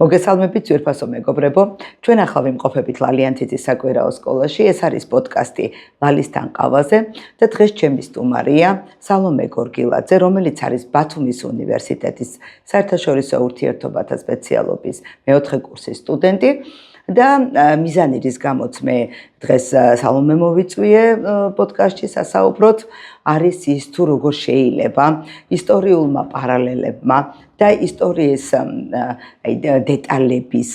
მოგესალმებით ძვირფასო მეგობრებო, ჩვენ ახლა ვიმყოფებით ლალიანთიძის საკვირაო სკოლაში. ეს არის პოდკასტი ლალისთან ყავაზე და დღეს ჩემი სტუმარია სალომე გორგილაძე, რომელიც არის ბათუმის უნივერსიტეტის საერთაშორისო ურთიერთობათა სპეციალობის მეოთხე კურსის სტუდენტი. და მიზანი რის გამოც მე დღეს სალომე მოვიწვიე პოდკასტში სასაუბროთ არის ის თუ როგორ შეიძლება ისტორიულმა პარალელებმა და ისტორიის დეტალების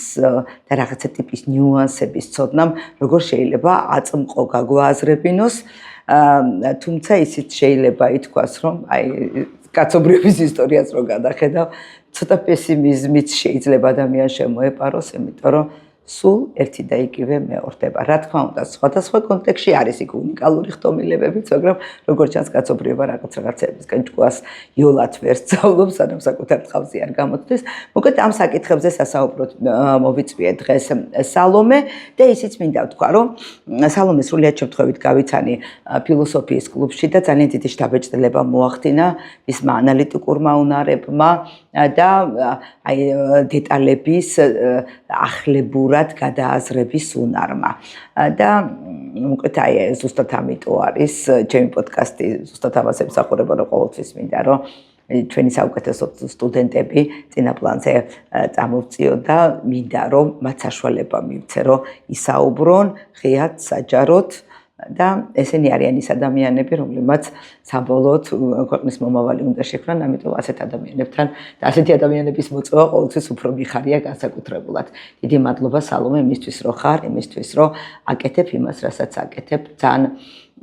და რაღაცა ტიპის ნიუანსების ცოდნამ როგორ შეიძლება აწმყო გაგვააზრებინოს, თუმცა ისიც შეიძლება ითქვას, რომ კაცობრიობის ისტორიას რო გადახედავ, ცოტა პესიმიზმიც შეიძლება ადამიანს შემოეპაროს, იმიტომ რომ სულ ერთი და იგივე მეორდება. რა თქმა უნდა, სხვადასხვა კონტექსტში არის იქ უნიკალური ხტომილებებიც, მაგრამ როგორც ჩანს, კაცობრიობა რაღაცებისგან ჭკუას იოლად ვერ სწავლობს, სანამ საკუთარ თავზე არ გამოთდეს. მოკლედ ამ საკითხებზე სასაუბროთ მოვიწვიე დღეს სალომე და ისიც მინდა ვთქვა, რომ სალომე სრულიად შემთხვევით გავიცანი ფილოსოფიის კლუბში და ძალიან დიდი შთაბეჭდილება მოახდინა მისმა ანალიტიკურმა უნარებმა და დეტალების ახლებურად გადააზრების უნარმა. და მოკლედ ზუსტად ამიტომ არის ჩემი პოდკასტი, ზუსტად ამას ემსახურება, რომ ყოველთვის მინდა რომ ჩვენი საუკეთესო სტუდენტები წინა პლანზე წამოვწიო და მინდა რომ მათ საშუალება მივცე, რომ ისაუბრონ ღიად, საჯაროდ და ესენი არიან ის ადამიანები, რომლებმაც საბოლოოდ ქვეყნის მომავალი უნდა შექმნან, ამიტომ ასეთ ადამიანებთან და ასეთი ადამიანების მოწვევა ყოველთვის უფრო მიხარია განსაკუთრებულად. დიდი მადლობა სალომე იმისთვის, რომ ხარ, იმისთვის, რომ აკეთებ იმას, რასაც აკეთებ. ძალიან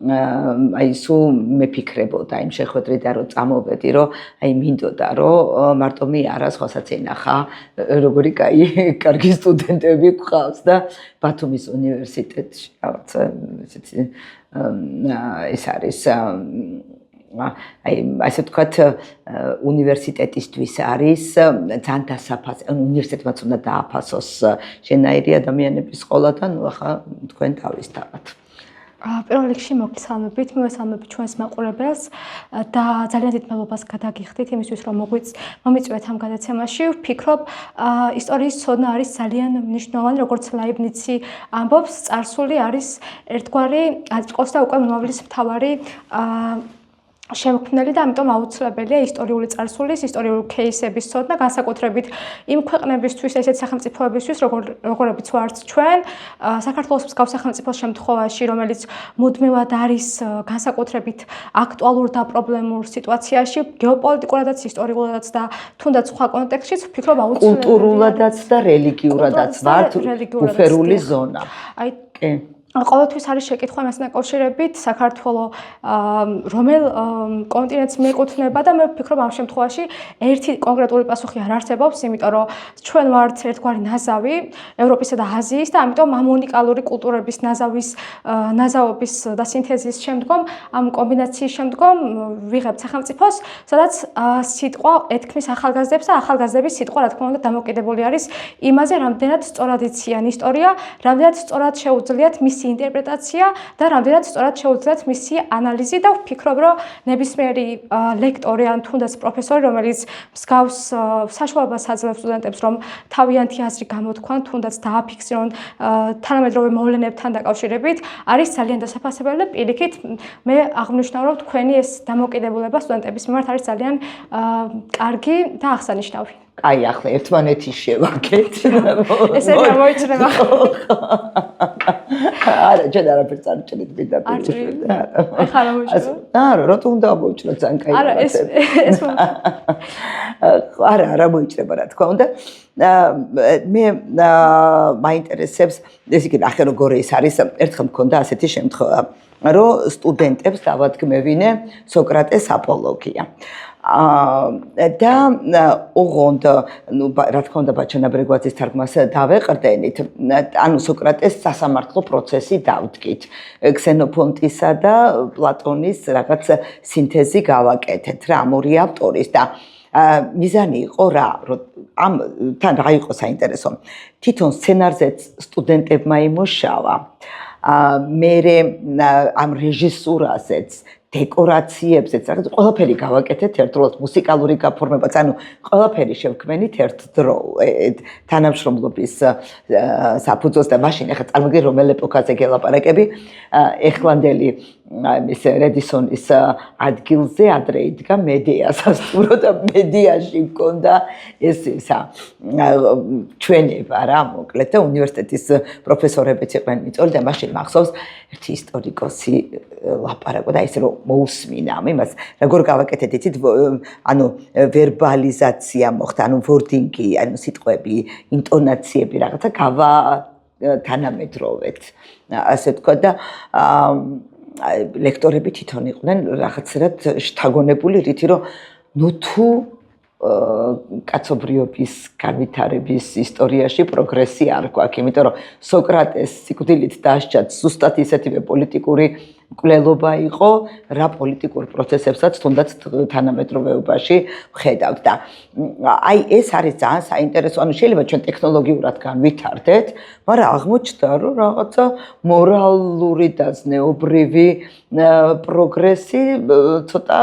სულ მეფიქრებოდა იმ შეხვედრიდან, რომ წამოვედი, რომ მინდოდა, რომ მარტო მე არა, სხვასაც ენახა, როგორი კარგი სტუდენტები გვყავს და ბათუმის უნივერსიტეტში რაღაცა ეს არის ასე ვთქვათ, უნივერსიტეტისთვის არის ძალიან დასაფასე, უნივერსიტეტმაც უნდა დააფასოს შენაირი ადამიანების ყოლა და ნუ ახლა თქვენ თავისთავად. პირველ რიგში მოგესალმებით, მივესალმებით ჩვენს მაყურებელს და ძალიან დიდ მადლობას გადაგიხდით იმისთვის, რომ მომიწვიეთ ამ გადაცემაში. ვფიქრობ, ისტორიის ცოდნა არის ძალიან მნიშვნელოვანი, როგორც ლაიბნიცი ამბობს, წარსული არის ერთგვარი აწყოს და უკვე მომავლის მთავარი შემქმნელი და ამიტომ აუცილებელია ისტორიული წარსულის, ისტორიული кейსების ცოდნა, განსაკუთრებით იმ ქვეყნებისთვის, ესეთ სახელმწიფოებისთვის, როგორებიც ვართ ჩვენ, საქართველოს მსგავს სახელმწიფოს შემთხვევაში, რომელიც მუდმივად არის განსაკუთრებით აქტუალურ და პრობლემურ სიტუაციაში, გეოპოლიტიკურადაც, ისტორიულადაც და თუნდაც სხვა კონტექსტშიც, ვფიქრობ აუცილებელია კულტურულადაც და რელიგიურადაც ვართ ბუფერული ზონა. ყოველთვის არის შეკითხვა მასთან დაკავშირებით, საქართველო რომელ კონტინენტს მიეკუთვნება და მე ვფიქრობ ამ შემთხვევაში ერთი კონკრეტული პასუხი არ არსებობს, იმიტომ რომ ჩვენ ვართ ერთგვარი ნაზავი ევროპისა და აზიის და ამიტომ ამ უნიკალური კულტურების ნაზავობის და სინთეზის შემდგომ, ამ კომბინაციის შემდგომ ვიღებთ სახელმწიფოს, სადაც სიტყვა ეთქმის ახალგაზრდებს და ახალგაზრდების სიტყვა, რა თქმა უნდა, დამოკიდებული არის იმაზე, რამდენად სწორად იციან ისტორია, რამდენად სწორად შეუძლიათ მის ინტერპრეტაცია და რამდენად სწორად შეუძლიათ მისი ანალიზი და ვფიქრობ, რომ ნებისმიერი ლექტორი ან თუნდაც პროფესორი, რომელიც მსგავს საშუალებას აძლევს სტუდენტებს, რომ თავიანთი აზრი გამოთქვან, თუნდაც დააფიქსირონ თანამედროვე მოვლენებთან დაკავშირებით, არის ძალიან დასაფასებელი და პირიქით მე აღნიშნავ, რომ თქვენი ეს დამოკიდებულება სტუდენტების მიმართ არის ძალიან კარგი და აღსანიშნავი. აი, ახლა ერთმანეთი შევაკეთ. ესე გამოიჩნდება. არა, ჯერ არაფერს არ ჭრით პირდაპირ. ახლა რა მოიჩნდება? არა, რატომ უნდა მოიჩნო ძალიან კაი. არა, ეს არა მოიჩნება, რა თქმა უნდა. მე მაინტერესებს, ეს იგი ნახე როგორ ეს არის, ერთხელ მქონდა ასეთი შემთხვევა, რომ სტუდენტებს დავადგმევინე სოკრატეს აპოლოგია. და ოღონდ, რა თქმა უნდა, ბაჩანაბრეგვაძის თარგმანს დავეყრდენით, ანუ სოკრატეს სასამართლო პროცესი დავდგით. ქსენოფონტისა და პლატონის რაღაც სინთეზი გავაკეთეთ რა ამ ორი ავტორის და მიზანი იყო რა, რომ თან რა იყო საინტერესო. თვითონ სცენარზე სტუდენტებმა იმუშავა. მე ამ რეჟისურაზეც დეკორაციებზეც რაღაც ყველაფერი გავაკეთეთ ერთდროულად მუსიკალური გაფორმებაც, ანუ ყველაფერი შევქმენით ერთდრო თანამშრომლობის საფუძველს და მაშინ ახლა წარმოგიდგენთ რომელ ეპოქაზე გელაპარაკები, ეხლანდელი ეს რედისონის ადგილზე ადრე იდგა მედია სასტუმრო და მედიაში მქონდა ეს ჩვენება რა მოკლედ და უნივერსიტეტის პროფესორებიც იყვნენ მიწვეული და მაშინ მახსოვს ერთი ისტორიკოსი ლაპარაკობდა ისე რომ მოусმინა იმას როგორ გავაკეთეთ იცით ანუ ვერბალიზაცია მოხდა ანუ ვორდინგი ანუ სიტყვები ინტონაციები რაღაცა გავა თანამედროვეთ ასე თქვა და ლექტორები თვითონ იყვნენ რაღაცერად შთაგონებული რითი რომ ნუ თუ კაცობრიობის განვითარების ისტორიაში პროგრესი არ გვაქვს, იმიტომ რომ სოკრატეს სიკვდილით დასჯა ზუსტად ისეთივე პოლიტიკური მკვლელობა იყო, რა პოლიტიკურ პროცესებსაც თუნდაც თანამედროვეობაში ვხედავთ და აი ეს არის ძალიან საინტერესო, ანუ შეიძლება ჩვენ ტექნოლოგიურად განვითარდეთ, მაგრამ აღმოჩნდა რომ რაღაცა მორალური და ზნეობრივი პროგრესი ცოტა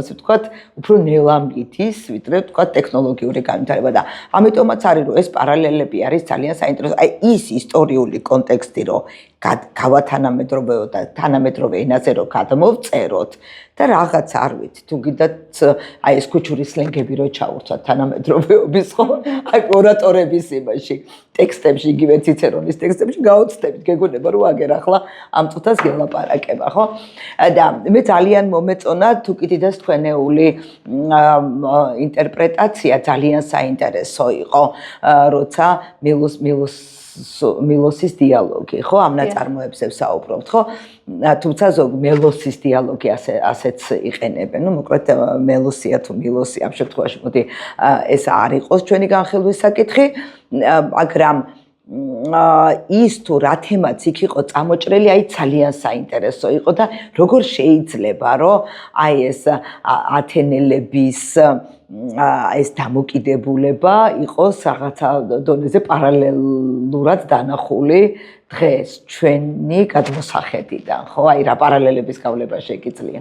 ასე ვთქვათ, უფრო ნელა მიდის, ვიდრე ვთქვათ ტექნოლოგიური განვითარება და ამიტომაც არის რომ ეს პარალელები არის ძალიან საინტერესო. აი ის ისტორიული კონტექსტი რომ გავათანამედროვეო და თანამედროვე ენაზე რომ გადმოვწეროთ და რაღაც არ ვიცი თუ გიდათ აი ეს ქუჩური სლენგები რო ჩაურცვათ თანამედროვეობის ხო აი ორატორების იმაში ტექსტებში იგივე ციცერონის ტექსტებში გაუცდებით გეგონება რომ აგერ ახლა ამ წუთას გელაპარაკება ხო და მე ძალიან მომეწონა თუ კიდიდეს თქვენეული ინტერპრეტაცია ძალიან საინტერესო იყო როცა მილოსის დიალოგი, ხო? ამ ნაწარმოებზე ვსაუბრობთ, ხო? თუმცა ზოგ მელოსის დიალოგი ასეც იყენებენ. ნუ მოკლედ მელოსია თუ მილოსი ამ შემთხვევაში მოდი ეს არ იყოს ჩვენი განხილვის საკითხი, მაგრამ ის თუ რა თემაც იქ იყო წამოჭრელი, აი ძალიან საინტერესო იყო და როგორ შეიძლება რომ აი ეს ათენელების ეს დამოკიდებულება იყოს რაღაცა დონეზე პარალელურად დანახული დღეს ჩვენი გადმოსახედიდან, ხო? აი რა პარალელების გავლება შეგიძლია.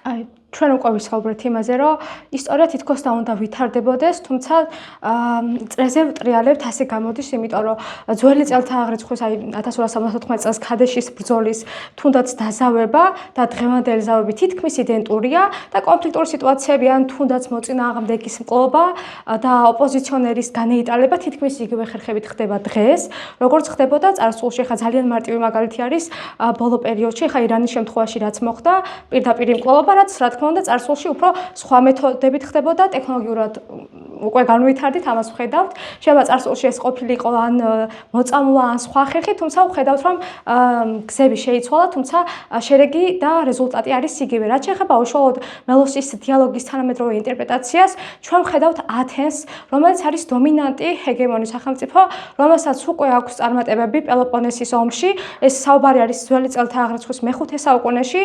აი ჩვენ უკვე ვისაუბრეთ იმაზე, რომ ისტორია თითქოს და უნდა ვითარდებოდეს, თუმცა წრეზე ვტრიალებთ ასე გამოდის, იმიტომ რომ ძველი წელთა აღრიცხვის, აი 1274 წელს ქადეშის ბრძოლის თუნდაც დაზავება და დღევანდელი ზავები თითქმის იდენტურია და კონფლიქტური სიტუაციები ან თუნდაც მოწინააღმდეგის მკლობა და ოპოზიციონერის განეიტალება თითქმის იგივე ხერხებით ხდება დღეს, როგორც ხდებოდა წარსულში. ხა ძალიან მარტივი მაგალითი არის ბოლო პერიოდში, ხა ირანის შემთხვევაში რაც მოხდა, პირდაპირ მკლობა, რაც რა თქმა უნდა წარსულში უფრო სხვა მეთოდებით ხდებოდა ტექნოლოგიურად უკვე განვითარდით ამას ვხედავთ. შეიძლება წარსულში ეს ყოფილიყო ან მოწამვლა ან სხვა ხერხი, თუმცა ვხედავთ რომ გზები შეიცვალა, თუმცა შერეგი და რეზულტატი არის იგივე. რაც შეეხება უშუალოდ მელოსის დიალოგის თანამედროვე ინტერპრეტაციას, ჩვენ ვხედავთ ათენს, რომელიც არის დომინანტი ჰეგემონი სახელმწიფო, რომელსაც უკვე აქვს წარმატებები პელოპონესის ომში. ეს საუბარი არის ძველი წელთა აღრიცხვის მეხუთე საუკუნეში.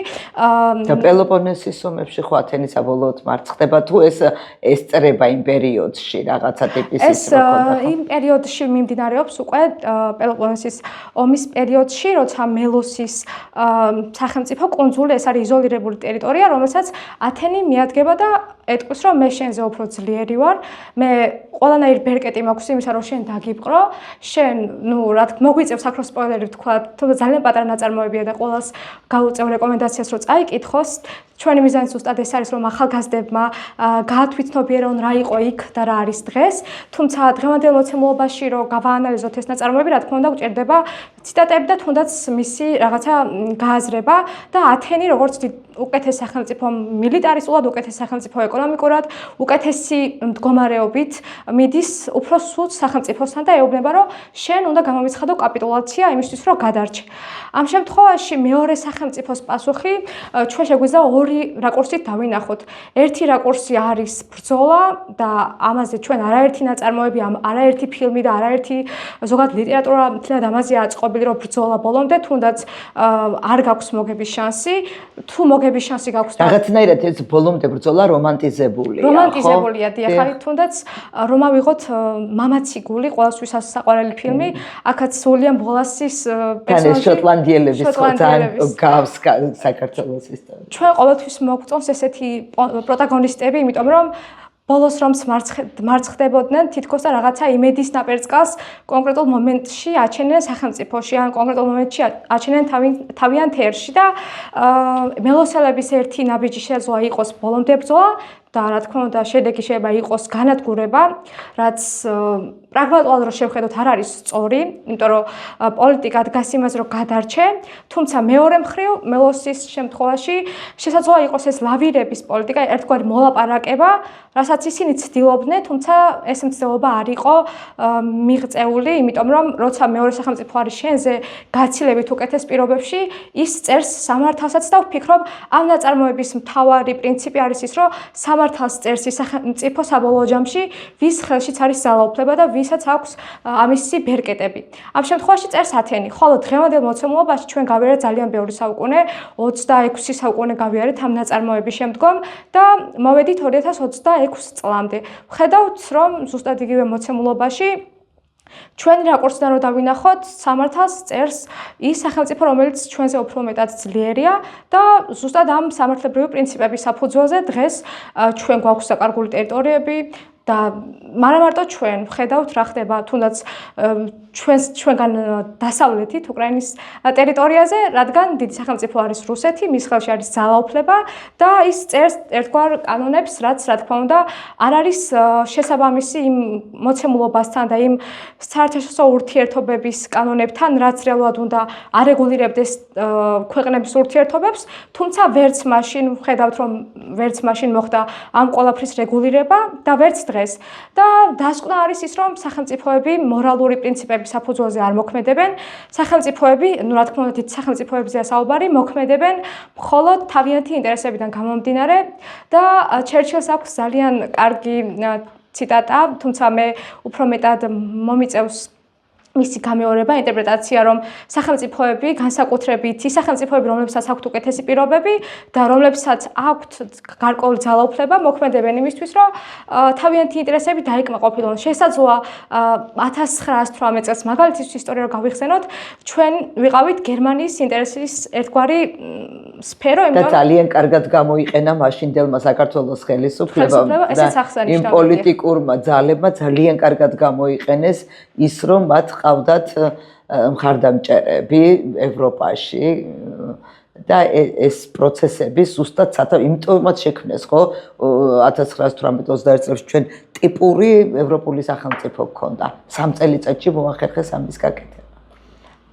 და პელოპონესის ომებში ხო ათენი საბოლოოდ მარცხდება თუ ეს წერება იმ პერიოდში რაღაცა ტიპის ის მოხდა იმ პერიოდში მიმდინარეობს უკვე პელოპონესის ომის პერიოდში, როცა მელოსის სახელმწიფო კუნძული ეს არის იზოლირებული ტერიტორია, რომელსაც ათენი მიადგება და ეტყვის რომ მე შენზე უფრო ძლიერი ვარ, მე ყველანაირ ბერკეტი მაქვს იმისა რომ შენ დაგიპყრო, შენ ნუ რა თქმა მოგვიწევს აქ რო სპოილერი ვთქვა, თუმცა ძალიან პატარა ნაწარმოებია და ყველას გავუწევ რეკომენდაციას რომ წაიკითხოს. ჩვენი მიზანი ზუსტად ეს არის რომ ახალგაზრდებმა გაათვითნობიერონ რა იყო იქ და რა არის დღეს, თუმცა დღევანდელ მოცემულობაში რომ გავაანალიზოთ ეს ნაწარმოები, რა თქმა უნდა გვჭირდება ციტატები და თუნდაც მისი რაღაცა გააზრება და ათენი როგორც უკეთეს სახელმწიფო მილიტარისტულად, უკეთეს სახელმწიფო ეკონომიკურად, უკეთესი მდგომარეობით მიდის უფრო სულ სახელმწიფოსთან და ეუბნება რომ შენ უნდა გამომიცხადო კაპიტულაცია იმისთვის რომ გადარჩე. ამ შემთხვევაში მეორე სახელმწიფოს პასუხი ჩვენ შეგვიძლია ორი რაკურსით დავინახოთ. ერთი რაკურსი არის ბრძოლა და ამაზე ჩვენ არაერთი ნაწარმოები, არაერთი ფილმი და არაერთი ზოგადად ლიტერატურა მთლიანად ამაზეა აწყობილი. ცნობილი, რომ ბრძოლა ბოლომდე, თუნდაც არ გაქვს მოგების შანსი, თუ მოგების შანსი გაქვს რაღაცნაირად ეს ბოლომდე ბრძოლა რომანტიზებულია, ხო? რომანტიზებულია, დიახ, თუნდაც რომ ავიღოთ მამაცი გული, ყველასთვის საყვარელი ფილმი, აქაც უილიამ ვოლასის პერსონაჟი შოტლანდიელების გავს საქართველოს ისტორია. ჩვენ ყოველთვის მოგწონს ესეთი პროტაგონისტები, იმიტომ რომ ბოლოს რომ მარცხდებოდნენ, თითქოს და რაღაცა იმედის ნაპერწკალს კონკრეტულ მომენტში აჩენენ სახელმწიფოში, ან კონკრეტულ მომენტში აჩენენ თავიანთ ერში და მელოსელების ერთი ნაბიჯი შეძლო იყოს ბოლომდე ბრძოლა და რა თქმა უნდა შედეგი შეიძლება იყოს განადგურება, რაც პრაგმატულად რო შევხედოთ არ არის სწორი, იმიტომ რომ პოლიტიკა დგას იმაზე რომ გადარჩე, თუმცა მეორე მხრივ მელოსის შემთხვევაში შესაძლოა იყოს ეს ლავირების პოლიტიკა, ერთგვარი მოლაპარაკება, რასაც ისინი ცდილობდნენ, თუმცა ეს მცდელობა არ იყო მიღწეული, იმიტომ რომ როცა მეორე სახელმწიფო არის შენზე გაცილებით უკეთეს პირობებში, ის წერს სამართალსაც და ვფიქრობ, ამ ნაწარმოების მთავარი პრინციპი არის ის, რომ სამართალს წერს ის სახელმწიფო საბოლოო ჯამში, ვის ხელშიც არის ძალაუფლება და ვისაც აქვს ამისი ბერკეტები. ამ შემთხვევაში წერს ათენი, ხოლო დღევანდელ მოცემულობაში ჩვენ გავიარეთ ძალიან ბევრი საუკუნე, 26 საუკუნე გავიარეთ ამ ნაწარმოების შემდგომ და მოვედით 2026 წლამდე. ვხედავთ, რომ ზუსტად იგივე მოცემულობაში ჩვენ რაკურსიდან რომ დავინახოთ, სამართალს წერს ის სახელმწიფო, რომელიც ჩვენზე უფრო მეტად ძლიერია და ზუსტად ამ სამართლებრივი პრინციპების საფუძველზე დღეს ჩვენ გვაქვს საკარგული ტერიტორიები და მარა მარტო ჩვენ ვხედავთ რა ხდება თუნდაც ჩვენგან დასავლეთით უკრაინის ტერიტორიაზე, რადგან დიდი სახელმწიფო არის რუსეთი, მის ხელში არის ძალაუფლება და ის წერს ერთგვარ კანონებს, რაც რა თქმა უნდა არ არის შესაბამისი იმ მოცემულობასთან და იმ საერთაშორისო ურთიერთობების კანონებთან, რაც რეალურად უნდა არეგულირებდეს ქვეყნების ურთიერთობებს, თუმცა ვერც მაშინ ვხედავთ, რომ ვერც მაშინ მოხდა ამ ყველაფრის რეგულირება და ვერც დღეს. და დასკვნა არის ის, რომ სახელმწიფოები მორალური პრინციპების საფუძველზე არ მოქმედებენ, სახელმწიფოები, ну რა თქმა უნდა, დიდ სახელმწიფოებზეა საუბარი, მოქმედებენ მხოლოდ თავიანთი ინტერესებიდან გამომდინარე და ჩერჩილს აქვს ძალიან კარგი ციტატა, თუმცა მე უფრო მეტად მომიწევს მისი გამეორება, ინტერპრეტაცია, რომ სახელმწიფოები განსაკუთრებით ის სახელმწიფოები, რომლებსაც აქვთ უკეთესი პირობები და რომლებსაც აქვთ გარკვეული ძალაუფლება, მოქმედებენ იმისთვის, რომ თავიანთი ინტერესები დაიკმაყოფილონ. შესაძლოა 1918 წელს მაგალითის ისტორია რომ გავიხსენოთ, ჩვენ ვიყავით გერმანიის ინტერესის ერთგვარი სფერო, და ძალიან კარგად გამოიყენა მაშინდელმა საქართველოს ხელისუფლებამ და იმ პოლიტიკურმა ძალებმა ძალიან კარგად გამოიყენეს ის, რომ მათ ყავდათ მხარდამჭერები ევროპაში და ეს პროცესები ზუსტად იმიტომაც შექმნეს, ხო, 1918-21 წელს ჩვენ ტიპური ევროპული სახელმწიფო გქონდა. 3 წელიწადში მოახერხეს ამის გაკეთება.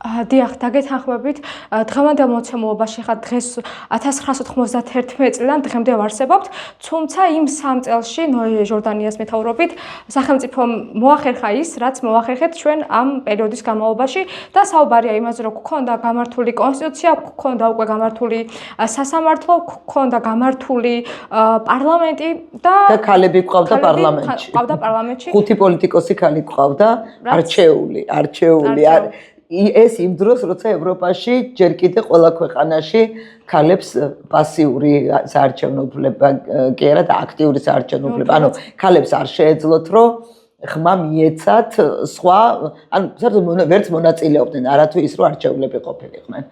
დიახ, დაგეთანხმებით, დღევანდელ მოცემულობაში ხა დღეს 1991 წლიდან დღემდე ვარსებობთ, თუმცა იმ 3 წელში ნოე ჟორდანიას მეთაურობით სახელმწიფომ მოახერხა ის, რაც მოახერხეთ ჩვენ ამ პერიოდის განმავლობაში და საუბარია იმაზე, რომ გქონდა გამართული კონსტიტუცია, გქონდა უკვე გამართული სასამართლო, გქონდა გამართული პარლამენტი და ქალები ყავდა პარლამენტში. 5 პოლიტიკოსი ქალი ყავდა, არჩეული. ეს იმ დროს, როცა ევროპაში ჯერ კიდე ყველა ქვეყანაში ქალებს პასიური საარჩევნო უფლება კი არა და აქტიური საარჩევნო უფლება. ანუ ქალებს არ შეეძლოთ, რომ ხმა მიეცათ სხვა, ანუ საერთოდ ვერც მონაწილეობდნენ, არათუ ის, რომ არჩეულები ყოფილიყვნენ.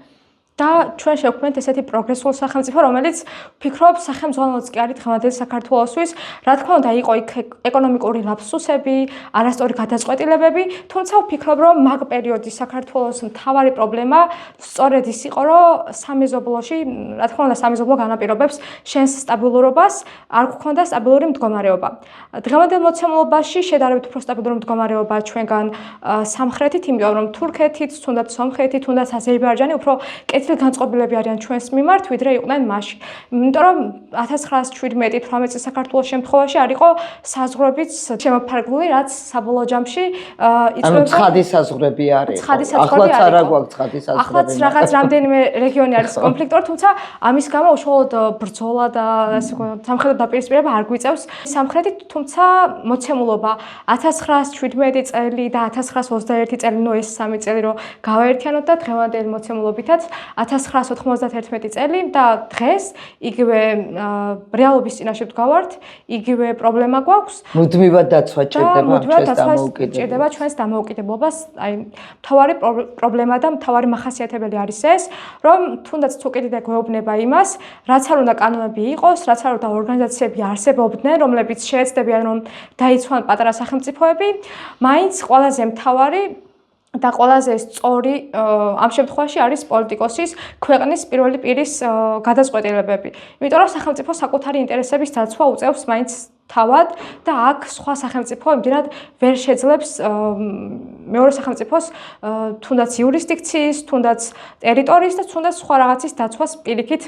და ჩვენ შევქმნით ესეთი პროგრესულ სახელმწიფო, რომელიც ვფიქრობ, სახელმძღვანელოც კი არის დღევანდელი საქართველოსთვის, რა თქმა უნდა, იყო იქ ეკონომიკური ლაფსუსები, არასწორი გადაწყვეტილებები, თუმცა ვფიქრობ, რომ მაგ პერიოდის საქართველოს მთავარი პრობლემა სწორედ ის იყო, რომ სამეზობლოში, რა თქმა უნდა, სამეზობლო განაპირობებს შენს სტაბილურობას, არ გქონდა სტაბილური მდგომარეობა. დღევანდელ მოცემულობაში შედარებით უფრო სტაბილური მდგომარეობა ჩვენგან სამხრეთით, იმიტომ რომ თურქეთიც, თუნდაც სომხეთი, თუნდაც აზერბაიჯანი უფრო კეთილ უფრო განწყობილები არიან ჩვენს მიმართ, ვიდრე იყვნენ მაშინ. იმიტომ რომ 1917-18 წლის საქართველოს შემთხვევაში არ იყო საზღვრებიც შემოფარგლული, რაც საბოლოო ჯამში ანუ ცხადი საზღვრები არ იყო. ახლაც არა გვაქვს ცხადი საზღვრები. ახლაც რაღაც რამდენიმე რეგიონი არის კონფლიქტური, თუმცა ამის გამო უშუალოდ ბრძოლა და ასე ვთქვათ, სამხედრო დაპირისპირება არ გვიწევს სამხრეთით, თუმცა მოცემულობა 1917 წელი და 1921 წელი, ნუ ეს 3 წელი რო გავაერთიანოთ და დღევანდელი მოცემულობითაც 1991 წელი და დღეს იგივე რეალობის წინაშე ვდგავართ, იგივე პრობლემა გვაქვს. მუდმივად დაცვა ჭირდება ჩვენს დამოუკიდებლობას. აი, მთავარი პრობლემა და მთავარი მახასიათებელი არის ეს, რომ თუნდაც თუ კიდე გვეუბნება იმას, რაც არ უნდა კანონები იყოს, რაც არ უნდა ორგანიზაციები არსებობდნენ, რომლებიც შეეცდებიან რომ დაიცვან პატარა სახელმწიფოები, მაინც ყველაზე მთავარი და ყველაზე სწორი ამ შემთხვევაში არის პოლიტიკოსის ქვეყნის პირველი პირის გადაწყვეტილებები. იმიტომ რომ სახელმწიფო საკუთარი ინტერესების დაცვა უწევს მაინც თავად და აქ სხვა სახელმწიფო იმდენად ვერ შეძლებს მეორე სახელმწიფოს თუნდაც იურისდიქციის, თუნდაც ტერიტორიის და თუნდაც სხვა რაღაცის დაცვას პირიქით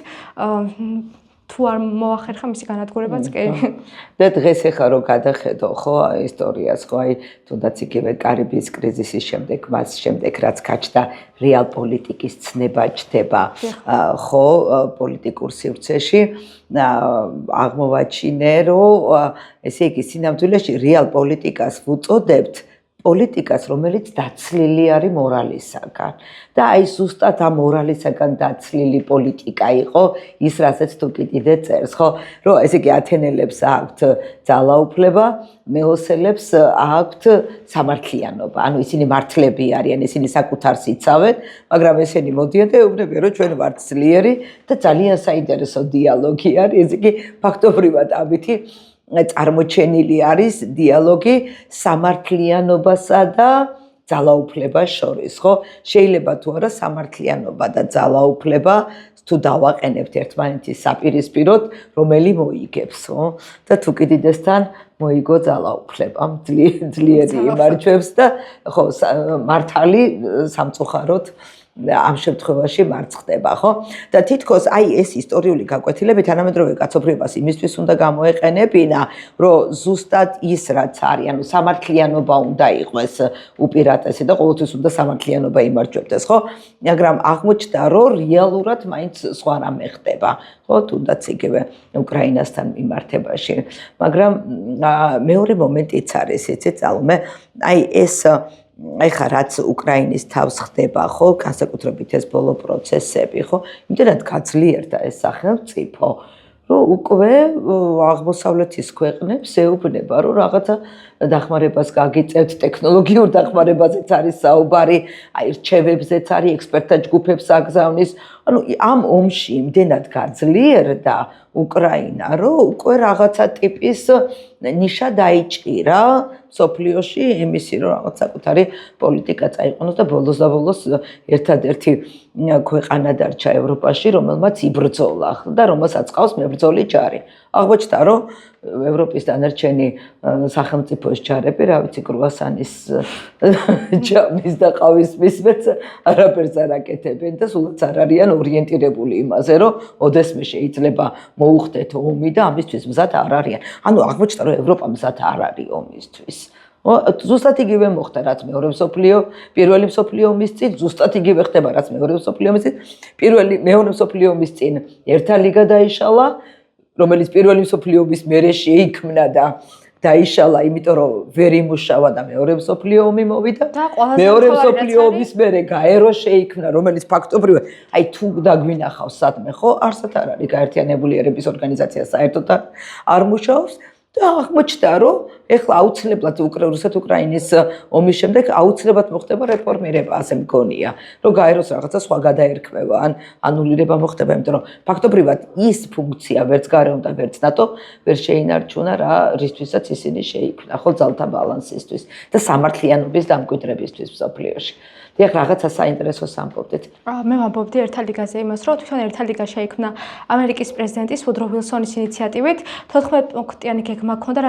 თუ არ მოახერხა მისი განადგურებაც კი. და დღეს ახლა რო გადახედო ხო ისტორიას ხო აი თუნდაც იგივე კარიბის კრიზისის შემდეგ მას შემდეგ რაც გაჩნდა რეალ პოლიტიკის ცნება ჩდება ხო პოლიტიკურ სივრცეში აღმოვაჩინე რომ ესე იგი სინამდვილეში რეალ პოლიტიკას ვუწოდებთ პოლიტიკას, რომელიც დაცლილი არის მორალისაგან. და აი ზუსტად ამ მორალისაგან დაცლილი პოლიტიკა იყო ის, რასაც თუ კიდე წერს, ხო? რომ ესე იგი ათენელებს აქვთ ძალაუფლება, მეოსელებს აქვთ სამართლიანობა. ანუ ისინი მართლები არიან, ისინი საკუთარს იცავენ, მაგრამ ესენი მოდიან და ეუბნებიან, რომ ჩვენ ვართ ძლიერი და ძალიან საინტერესო დიალოგი არის, ესე იგი ფაქტობრივად ამითი წარმოჩენილი არის დიალოგი სამართლიანობასა და ძალაუფლებას შორის, ხო? შეიძლება თუ არა სამართლიანობა და ძალაუფლება თუ დავაყენებთ ერთმანეთის საპირისპიროდ, რომელი მოიგებს, ხო? და თუ კიდესთან მოიგო ძალაუფლება, ძლიერი იმარჯვებს და ხო, მართალი სამწუხაროდ ამ შემთხვევაში მარცხდება, ხო? და თითქოს აი ეს ისტორიული გაკვეთილები თანამედროვე კაცობრიობას იმისთვის უნდა გამოეყენებინა, რომ ზუსტად ის რაც არის, ანუ სამართლიანობა უნდა იყოს უპირატესი და ყოველთვის უნდა სამართლიანობა იმარჯვებდეს, ხო? მაგრამ აღმოჩნდა, რომ რეალურად მაინც სხვა რამე ხდება, ხო? თუნდაც იგივე უკრაინასთან მიმართებაში. მაგრამ მეორე მომენტიც არის, იცით, ძალმე, აი ეს ეხლა რაც უკრაინის თავს ხდება, ხო, განსაკუთრებით ეს ბოლო პროცესები, ხო, იმდენად გაძლიერდა ეს სახელმწიფო, რომ უკვე აღმოსავლეთის ქვეყნებს ეუბნება, რომ რაღაცა დახმარებას გაგიწევთ, ტექნოლოგიურ დახმარებაზეც არის საუბარი, აი რჩევებზეც არის, ექსპერტთა ჯგუფებს აგზავნის. ანუ ამ ომში იმდენად გაძლიერდა უკრაინა, რომ უკვე რაღაცა ტიპის ნიშა დაიჭირა სოფლიოში იმისი, რომ რაღაც საკუთარი პოლიტიკა წაიყვანოს და ბოლოს და ბოლოს ერთადერთი ქვეყანა დარჩა ევროპაში, რომელმაც იბრძოლა და რომელსაც ყავს მებრძოლი ჯარი. აღმოჩნდა, რომ ევროპის დანარჩენი სახელმწიფოს ჯარები, რა ვიცი, კრუასანის ჯამის და ყავის მისმეც არაფერს არ აკეთებენ და სულაც არ არიან ორიენტირებული იმაზე, რომ ოდესმე შეიძლება მოუხდეთ ომი და ამისთვის მზად არ არიან. ანუ აღმოჩნდა, რომ ევროპა მზად არ არის ომისთვის. ზუსტად იგივე მოხდა, რაც პირველი მსოფლიო ომის წინ, ზუსტად იგივე ხდება, რაც მეორე მსოფლიო ომის წინ. მეორე მსოფლიო ომის წინ ერთა ლიგა დაიშალა, რომელიც პირველი მსოფლიო ომის მერე შეიქმნა და დაიშალა, იმიტომ რომ ვერ იმუშავა და მეორე მსოფლიო ომი მოვიდა. მეორე მსოფლიო ომის მერე გაერო შეიქმნა, რომელიც ფაქტობრივად, აი თუ დაგვინახავს სადმე, ხო, არსად არ არის გაერთიანებული ერების ორგანიზაცია საერთოდ არ მუშაობს. და აღმოჩნდა, რომ ეხლა აუცილებლად რუსეთ-უკრაინის ომის შემდეგ აუცილებლად მოხდება რეფორმირება, ასე მგონია, რომ გაეროს რაღაცა სხვა გადაერქმევა, ან ანულირება მოხდება, იმიტომ რომ ფაქტობრივად ის ფუნქცია ვერც გარემო და ვერც ნატო ვერ შეინარჩუნა რა რისთვისაც ისინი შეიქმნა, ხო, ძალთა ბალანსისთვის და სამართლიანობის დამკვიდრებისთვის მსოფლიოში. დიახ, რაღაცა საინტერესოს ამბობდით. მე ვამბობდი ერთა ლიგაზე იმას, რომ თვითონ ერთა ლიგა შეიქმნა ამერიკის პრეზიდენტის ვუდრო ვილსონის ინიციატივით, 14 პუნქტიანი გეგმა ჰქონდა,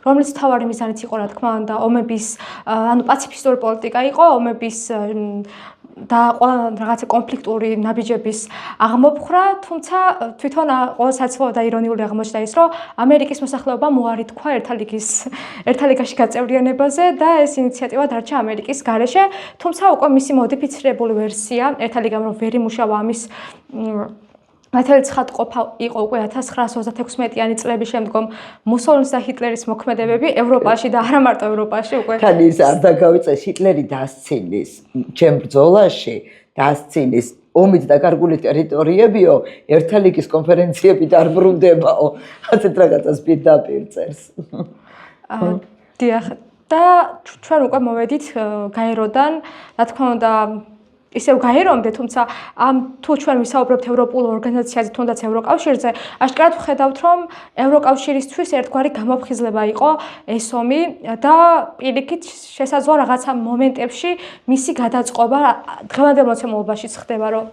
რომელიც მთავარი მიზანიც იყო, რა თქმა უნდა, ომების, ანუ პაციფისტური პოლიტიკა იყო, ომების და ყველა რაღაცა კონფლიქტური ნაბიჯების აღმოფხრა, თუმცა თვითონ ყველა საცილო და ირონიული აღმოჩნდა ის, რომ ამერიკის მოსახლეობამ უარი თქვა ერთა ლიგაში გაწევრიანებაზე და ეს ინიციატივა დარჩა ამერიკის გარეშე, თუმცა უკვე მისი მოდიფიცირებული ვერსია ერთა ლიგამ რომ ვერ იმუშავა ამის ათელცხატყოფა იყო უკვე 1936-იანი წლების შემდგომ მუსოლინის და ჰიტლერის მოქმედებები ევროპაში და არა მარტო ევროპაში უკვე თან ის არ დაგავიწყეს ჰიტლერი დასცინის ჩემ ბრძოლაში დასცინის ომით დაკარგული ტერიტორიებიო ერთა ლიგის კონფერენციები დარბრუნდებაო ასეთ რაღაცას პირდაპირ წერს დიახ და ჩვენ უკვე მოვედით გაეროდან რა თქმა უნდა ისევ გაერომდე, თუმცა თუ ჩვენ ვისაუბრებთ ევროპულ ორგანიზაციაზე, თუნდაც ევროკავშირზე, აშკარად ვხედავთ, რომ ევროკავშირისთვის ერთგვარი გამოფხიზლება იყო ეს ომი და პირიქით შესაძლოა რაღაცა მომენტებში მისი გადაწყობა დღევანდელ მოცემულობაშიც ხდება, რომ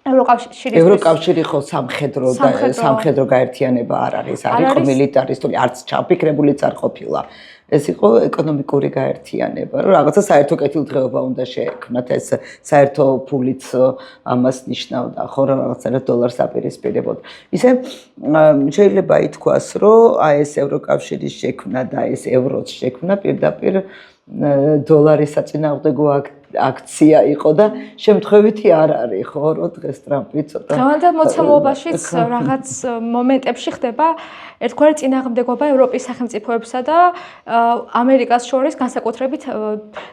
ევროკავშირი ხო სამხედრო გაერთიანება არ არის, არის ხო მილიტარისტული, არც ჩაფიქრებულიც არ ყოფილა. ეს იყო ეკონომიკური გაერთიანება, რომ რაღაცა საერთო კეთილდღეობა უნდა შეექმნათ, ეს საერთო ფულიც ამას ნიშნავდა, ხო რა რაღაცა დოლარს აპირისპირებოდ. ისე შეიძლება ითქვას, რომ აი ეს ევროკავშირის შექმნა და ეს ევროს შექმნა პირდაპირ დოლარის საწინააღმდეგო აქცია იყო და შემთხვევითი არ არის, ხო, რომ დღეს ტრამპი ცოტა დღევანდელ მოცემულობაშიც რაღაც მომენტებში ხდება ერთგვარი წინააღმდეგობა ევროპის სახელმწიფოებსა და ამერიკას შორის, განსაკუთრებით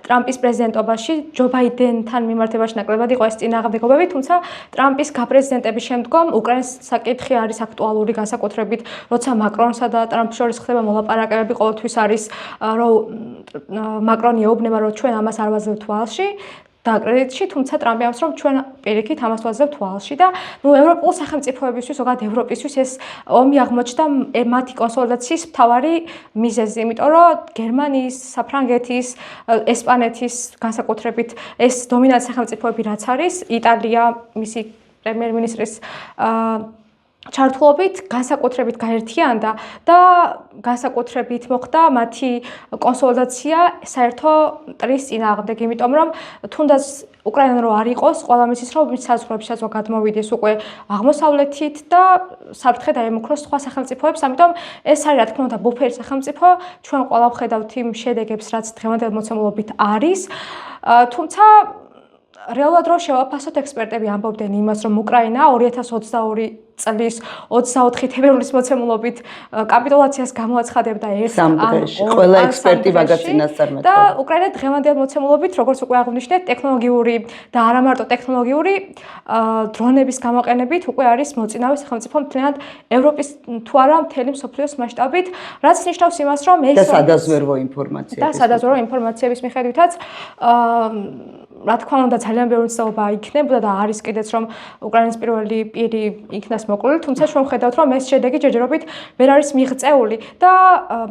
ტრამპის პრეზიდენტობაში, ჯო ბაიდენთან მიმართებაში ნაკლებად იყო ეს წინააღმდეგობები, თუმცა ტრამპის გაპრეზიდენტების შემდგომ უკრაინის საკითხი არის აქტუალური, განსაკუთრებით როცა მაკრონსა და ტრამპის შორის ხდება მოლაპარაკებები, ყოველთვის არის რომ მაკრონი ეუბნება, რომ ჩვენ ამას არ ვაძლევთ თვალში და კრედიტში, თუმცა ტრამპი ამბობს, რომ ჩვენ პირიქით ამას ვაძლევთ თვალში და ევროპულ სახელმწიფოებისთვის, ზოგადად ევროპისთვის ეს ომი აღმოჩნდა მათი კონსოლიდაციის მთავარი მიზეზი, იმიტომ რომ გერმანიის, საფრანგეთის, ესპანეთის განსაკუთრებით ეს დომინანტ სახელმწიფოები რაც არის, იტალია, მისი პრემიერ-მინისტრის ჩართულობით განსაკუთრებით გაერთიანდა და განსაკუთრებით მოხდა მათი კონსოლიდაცია საერთო მტრის წინააღმდეგ, იმიტომ რომ თუნდაც უკრაინა რო არ იყოს, ყველა მისის რომ მის საზღვრებში საზღვა გადმოვიდეს უკვე აღმოსავლეთით და საფრთხე დაემუქროს სხვა სახელმწიფოებს, ამიტომ ეს არის რა თქმა უნდა ბუფერი სახელმწიფო, ჩვენ ყველა ვხედავთ იმ შედეგებს, რაც დღევანდელ მოცემულობით არის, თუმცა რეალურად რო შევაფასოთ, ექსპერტები ამბობდნენ იმას, რომ უკრაინა 2022 წლის 24 თებერვლის მოცემულობით კაპიტულაციას გამოაცხადებდა ერთ დღეში. ყველა ექსპერტი მაგას წინასწარმეტყველებს. და უკრაინა დღევანდელ მოცემულობით, როგორც უკვე აღვნიშნეთ, ტექნოლოგიური და არა მარტო ტექნოლოგიური დრონების გამოყენებით უკვე არის მოწინავე სახელმწიფო მთლიანად ევროპის თუ არა მთელი მსოფლიოს მასშტაბით, რაც ნიშნავს იმას, რომ ეს და სადაზვერვო ინფორმაციების მიხედვითაც რა თქმა უნდა ძალიან ბევრი ცდელობა იქნებოდა და არის კიდეც რომ უკრაინის პირველი პირი იქნას მოკლული, თუმცა ჩვენ ვხედავთ რომ ეს შედეგი ჯერჯერობით ვერ არის მიღწეული და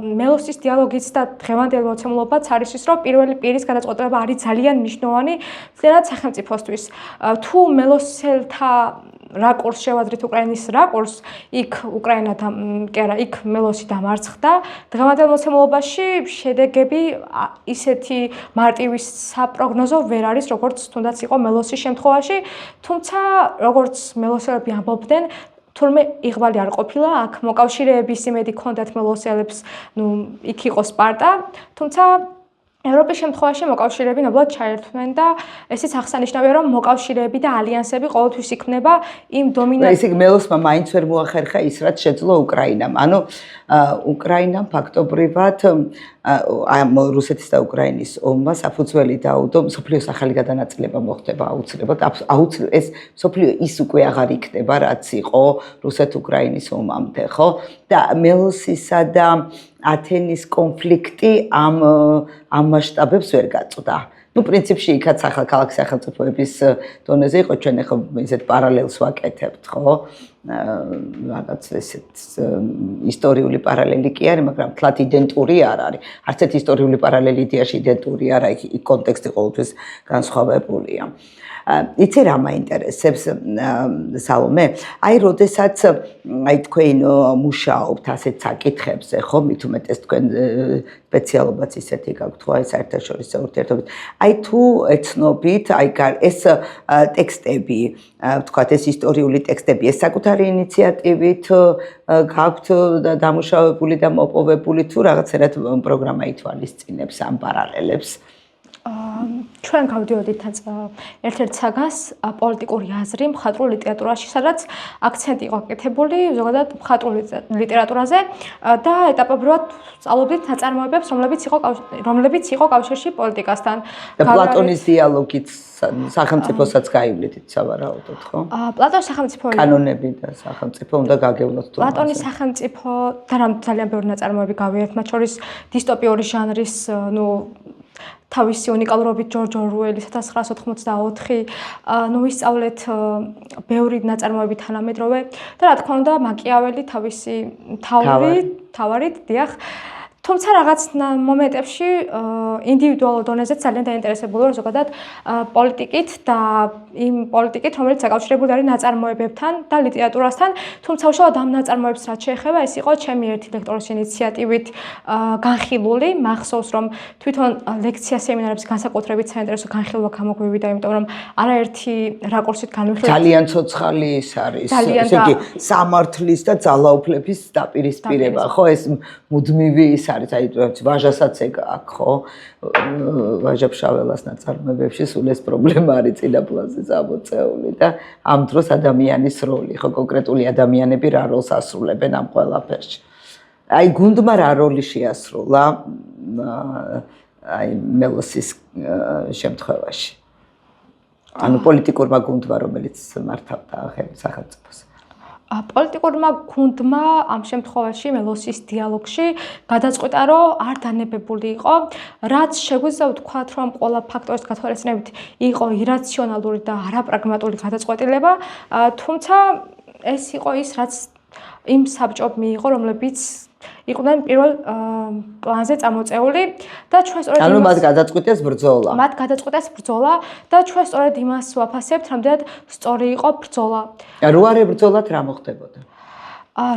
მელოსის დიალოგიც და დღევანდელ მოცემულობაც არის ის რომ პირველი პირის გადაწყვეტილება არის ძალიან მნიშვნელოვანი მთლიანად სახელმწიფოსთვის. თუ მელოსელთა რაკურს შევადრით უკრაინის რაკურს, იქ უკრაინა იქ მელოსი დამარცხდა. დღევანდელ მოცემულობაში შედეგები ისეთი მარტივი საპროგნოზო ვერ არის, როგორც თუნდაც იყო მელოსის შემთხვევაში, თუმცა როგორც მელოსელები ამბობდნენ, თურმე იღბალი არ ყოფილა, აქ მოკავშირეების იმედი ჰქონდათ მელოსელებს, იქ იყო სპარტა, თუმცა ევროპის შემთხვევაში მოკავშირეები ნამდვილად ჩაერთვნენ და ესეც აღსანიშნავია, რომ მოკავშირეები და ალიანსები ყოველთვის იქმნება იმ დომინანტ. ისე მელოსმა მაინც ვერ მოახერხა ის, რაც შეძლო უკრაინამ. ანუ უკრაინამ ფაქტობრივად ამ რუსეთის და უკრაინის ომმა საფუძველი დაუდო, მსოფლიოს ახალი გადანაწილება მოხდება აუცილებლად. ეს მსოფლიო ის უკვე აღარ იქნება, რაც იყო რუსეთ-უკრაინის ომამდე, ხო? და მელოსისა და ათენის კონფლიქტი ამ მასშტაბებს ვერ გაწვდა. პრინციპში იქაც ახალქალაქის სახელმწიფოების დონეზე იყო, ჩვენ ახლა ისეთ პარალელს ვაკეთებთ, ხო? რაღაც ესეთ ისტორიული პარალელი კი არის, მაგრამ თლათ იდენტური არ არის. არც ერთ ისტორიული პარალელი იდეაში იდენტური არ არის, იქ კონტექსტი ყოველთვის განსხვავებულია. იცი რა მაინტერესებს სალომე? აი, როდესაც აი თქვენ მუშაობთ ასეთ საკითხებზე, ხო, მით უმეტეს თქვენ სპეციალობაც ისეთი გაქვთ, ხო, აი საერთაშორისო ურთიერთობით. აი თუ ეცნობით, აი ეს ტექსტები, ვთქვათ, ეს ისტორიული ტექსტები, ეს საკუთარი ინიციატივით გაქვთ დამუშავებული და მოპოვებული თუ რაღაცერად პროგრამა ითვალისწინებს ამ პარალელებს? ჩვენ გავდიოდით ერთ-ერთ საგანს პოლიტიკური აზრი მხატვრულ ლიტერატურაში, სადაც აქცენტი იყო გაკეთებული ზოგადად მხატვრულ ლიტერატურაზე და ეტაპობრივად სწავლობდით ნაწარმოებებს, რომლებიც იყო კავშირში პოლიტიკასთან. და პლატონის დიალოგით სახელმწიფოსაც გაივლიდით სავარაუდოდ, ხო? პლატონის სახელმწიფო კანონები და სახელმწიფო უნდა გაგევლოთ თუ პლატონის სახელმწიფო და ძალიან ბევრი ნაწარმოები გავიარეთ, მათ შორის დინასტიური ჟანრის, თავისი უნიკალურობით ჯორჯ ორუელის 1984, ვისწავლეთ ბევრი ნაწარმოები თანამედროვე და რა თქმა უნდა მაკიაველი თავისი თავარით, დიახ. თუმცა რაღაც მომენტებში ინდივიდუალურ დონეზე ძალიან დაინტერესებული ვარ ზოგადად პოლიტიკით და იმ პოლიტიკით, რომელიც დაკავშირებული არის ნაწარმოებებთან და ლიტერატურასთან, თუმცა უშუალოდ ამ ნაწარმოებს რაც შეეხება, ეს იყო ჩემი ერთი ლექტორის ინიციატივით განხილული, მახსოვს რომ თვითონ ლექცია სემინარების განსაკუთრებით საინტერესო განხილვა გამოგვივიდა, იმიტომ რომ არაერთი რაკურსით განვიხილეთ. ძალიან ცოცხალი ის არის, ესე იგი სამართლის და ძალაუფლების დაპირისპირება, ხო, ეს მუდმივი ის არის, აი ვაჟასაც ეგ აქ, ხო? ვაჟა-ფშაველას ნაწარმოებებში სულ ეს პრობლემა არის წინა პლანზე წამოწეული და ამ დროს ადამიანის როლი, ხო, კონკრეტული ადამიანები რა როლს ასრულებენ ამ ყველაფერში. აი გუნდმა რა როლი შეასრულა აი მელოსის შემთხვევაში. ანუ პოლიტიკურმა გუნდმა, რომელიც მართავდა სახელმწიფოს. პოლიტიკურმა გუნდმა ამ შემთხვევაში მელოსის დიალოგში გადაწყვიტა, რომ არ დანებებული იყო, რაც შეგვიძლია ვთქვათ, რომ ყველა ფაქტორის გათვალისწინებით იყო ირაციონალური და არაპრაგმატული გადაწყვეტილება, თუმცა ეს იყო ის, რაც იმ საბჭომ მიიღო, რომლებიც იყვნენ პირველ პლანზე წამოწეული და ჩვენ სწორედ ანუ მათ გადაწყვიტეს ბრძოლა. მათ გადაწყვიტეს ბრძოლა და ჩვენ სწორედ იმას ვაფასებთ, რამდენად სწორი იყო ბრძოლა. რო არ ებრძოლათ რა მოხდებოდა?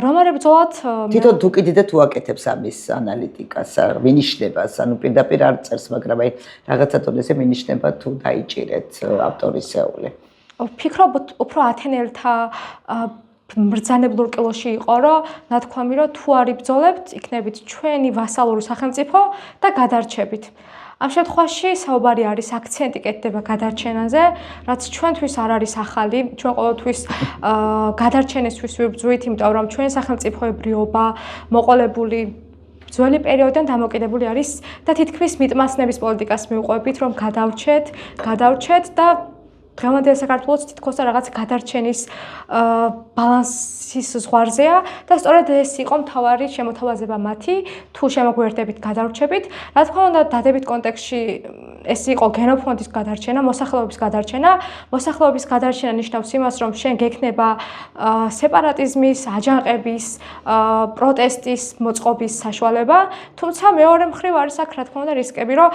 რომ არ ებრძოლათ თვითონ თუ კიდე და თუ აკეთებს ამის ანალიტიკას, მინიშნებას, ანუ პირდაპირ არ წერს, მაგრამ აი რაღაცა დონეზე მინიშნება თუ დაიჭირეთ ავტორისეული. ვფიქრობ, უფრო ათენელთა მბრძანებლურ კილოში იყო, რომ ნათქვამი, რომ თუ არ იბრძოლებთ, იქნებით ჩვენი ვასალური სახელმწიფო და გადარჩებით. ამ შემთხვევაში საუბარი არის აქცენტი კეთდება გადარჩენაზე, რაც ჩვენთვის არ არის ახალი, ჩვენ ყოველთვის გადარჩენისთვის ვიბრძვით, იმიტომ რომ ჩვენი სახელმწიფოებრიობა მოყოლებული ძველი პერიოდიდან დამოკიდებული არის და თითქმის მიტმასნების პოლიტიკას მივყვებით, რომ გადავრჩეთ და დღევანდელ საქართველოს თითქოს რაღაც გადარჩენის ბალანსის ზღვარზეა და სწორედ ეს იყო მთავარი შემოთავაზება მათი, თუ შემოგვიერთდებით გადავრჩებით. რა თქმა უნდა, დადებით კონტექსტში ეს იყო გენოფონდის გადარჩენა, მოსახლეობის გადარჩენა. მოსახლეობის გადარჩენა ნიშნავს იმას, რომ შენ გექნება სეპარატიზმის, აჯანყების, პროტესტის მოწყობის საშუალება, თუმცა მეორე მხრივ არის აქ, რა თქმა უნდა, რისკები, რომ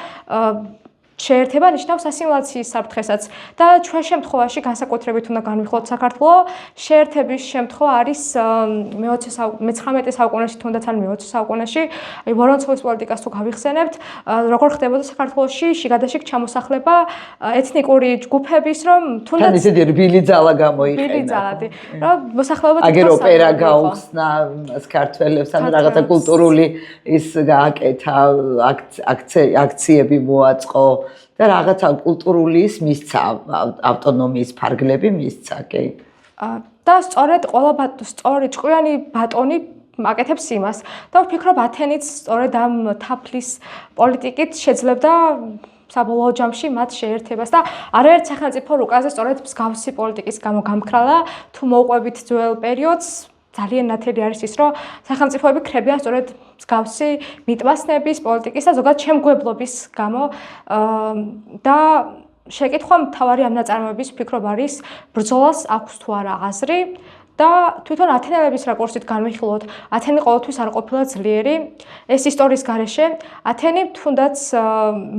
შეერთება ნიშნავს ასიმილაციის საფრთხესაც და ჩვენ შემთხვევაში განსაკუთრებით უნდა განვიხილოთ საქართველოს შეერთების შემთხვევა არის მე-19 საუკუნეში თუნდაც ან მე-20 საუკუნეში აი ვორონცოვის პოლიტიკას თუ გავიხსენებთ როგორ ხდებოდა საქართველოში შიგადაშიგ ჩამოსახლება ეთნიკური ჯგუფების რომ თუნდაც ისეთი რბილი ძალა გამოიყენა რბილი ძალადი რომ მოსახლეობა აგერ ოპერა გაუხსნა ქართველებს ან რაღაცა კულტურული ის გააკეთა აქციები მოაწყო და რაღაცა კულტურული ის მისცა ავტონომიის ფარგლები მისცა კი და სწორედ ყველა სწორი ჭკვიანი ბატონი აკეთებს იმას და ვფიქრობ ათენიც სწორედ ამ თაფლის პოლიტიკით შეძლებდა საბოლოო ჯამში მათ შეერთებას და არაერთ სახელმწიფო რუკაზე სწორედ მსგავსი პოლიტიკის გამო გამქრალა თუ მოუყვებით ძველ პერიოდს ძალიან ნათელი არის ის რომ სახელმწიფოები ქრებიან სწორედ მსგავსი მიტმასნების პოლიტიკის და ზოგადად შემგუებლობის გამო და შეკითხვა მთავარი ამ ნაწარმოების ვფიქრობ არის ბრძოლას აქვს თუ არა აზრი და თვითონ ათენელების რაკურსით განვიხილოთ ათენი ყოველთვის არ ყოფილა ძლიერი ეს ისტორიის გარეშე ათენი თუნდაც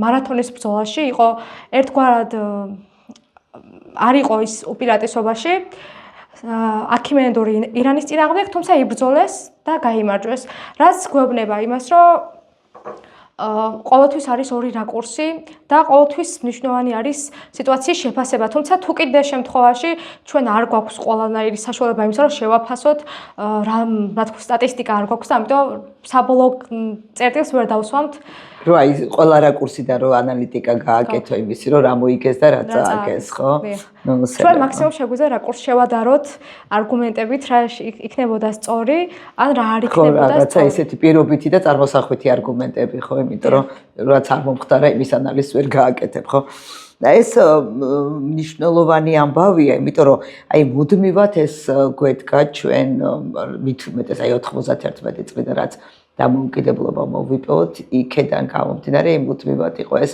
მარათონის ბრძოლაში იყო ერთგვარად არ იყო ის უპირატესობაში აქიმენდური ირანის წინააღმდეგ, თუმცა იბრძოლეს და გაიმარჯვეს. რაც გვეუბნება იმას, რომ ყოველთვის არის ორი რაკურსი და ყოველთვის მნიშვნელოვანი არის სიტუაციის შეფასება. თუმცა თუ კიდე შემთხვევაში ჩვენ არ გვაქვს ყველანაირი საშუალება იმისა, რომ შევაფასოთ, რა თქმა უნდა, სტატისტიკა არ გვაქვს და ამიტომ საბოლოო წერტილს ვერ დავსვამთ. რომ აი ყველა რაკურსიდან რომ ანალიტიკა გააკეთო იმისი, რომ რა მოიგეს და რა წააგეს, ხო? ჩვენ მაქსიმუმ შეგვიძლია რაკურსს შევადაროთ არგუმენტებით, რა იქნებოდა სწორი, ან რა არ იქნებოდა სწორი. რაღაცა ესეთი პირობითი და წარმოსახვითი არგუმენტები, ხო, იმიტომ რომ რაც არ მომხდარა, იმის ანალიზს ვერ გააკეთებ, ხო? და ეს მნიშვნელოვანი ამბავია, იმიტომ რომ აი მუდმივად ეს გვედგა ჩვენ მით უმეტეს აი 91 წლიდან რაც დამოუკიდებლობა მოვიპოვოთ, იქედან გამომდინარე მუდმივად იყო ეს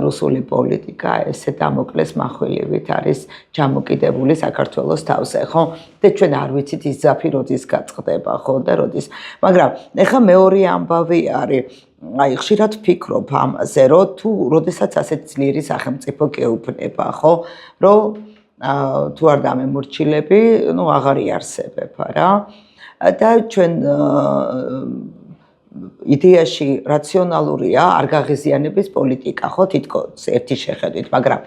რუსული პოლიტიკა, ესე დამოკლეს მახვილივით არის ჩამოკიდებული საქართველოს თავზე, ხო? და ჩვენ არ ვიცით ის ძაფი როდის გაწყდება, ხო და როდის. მაგრამ ეხლა მეორე ამბავი არის აი ხშირად ვფიქრობ ამაზე, რომ თუ როდესაც ასეთ ძლიერი სახელმწიფო გეუბნება, ხო, რომ თუ არ დამემორჩილები, ნუ აღარ იარსებებ რა. და ჩვენ იდეაში რაციონალურია არ გაღიზიანების პოლიტიკა, ხო, თითქოს ერთი შეხედვით, მაგრამ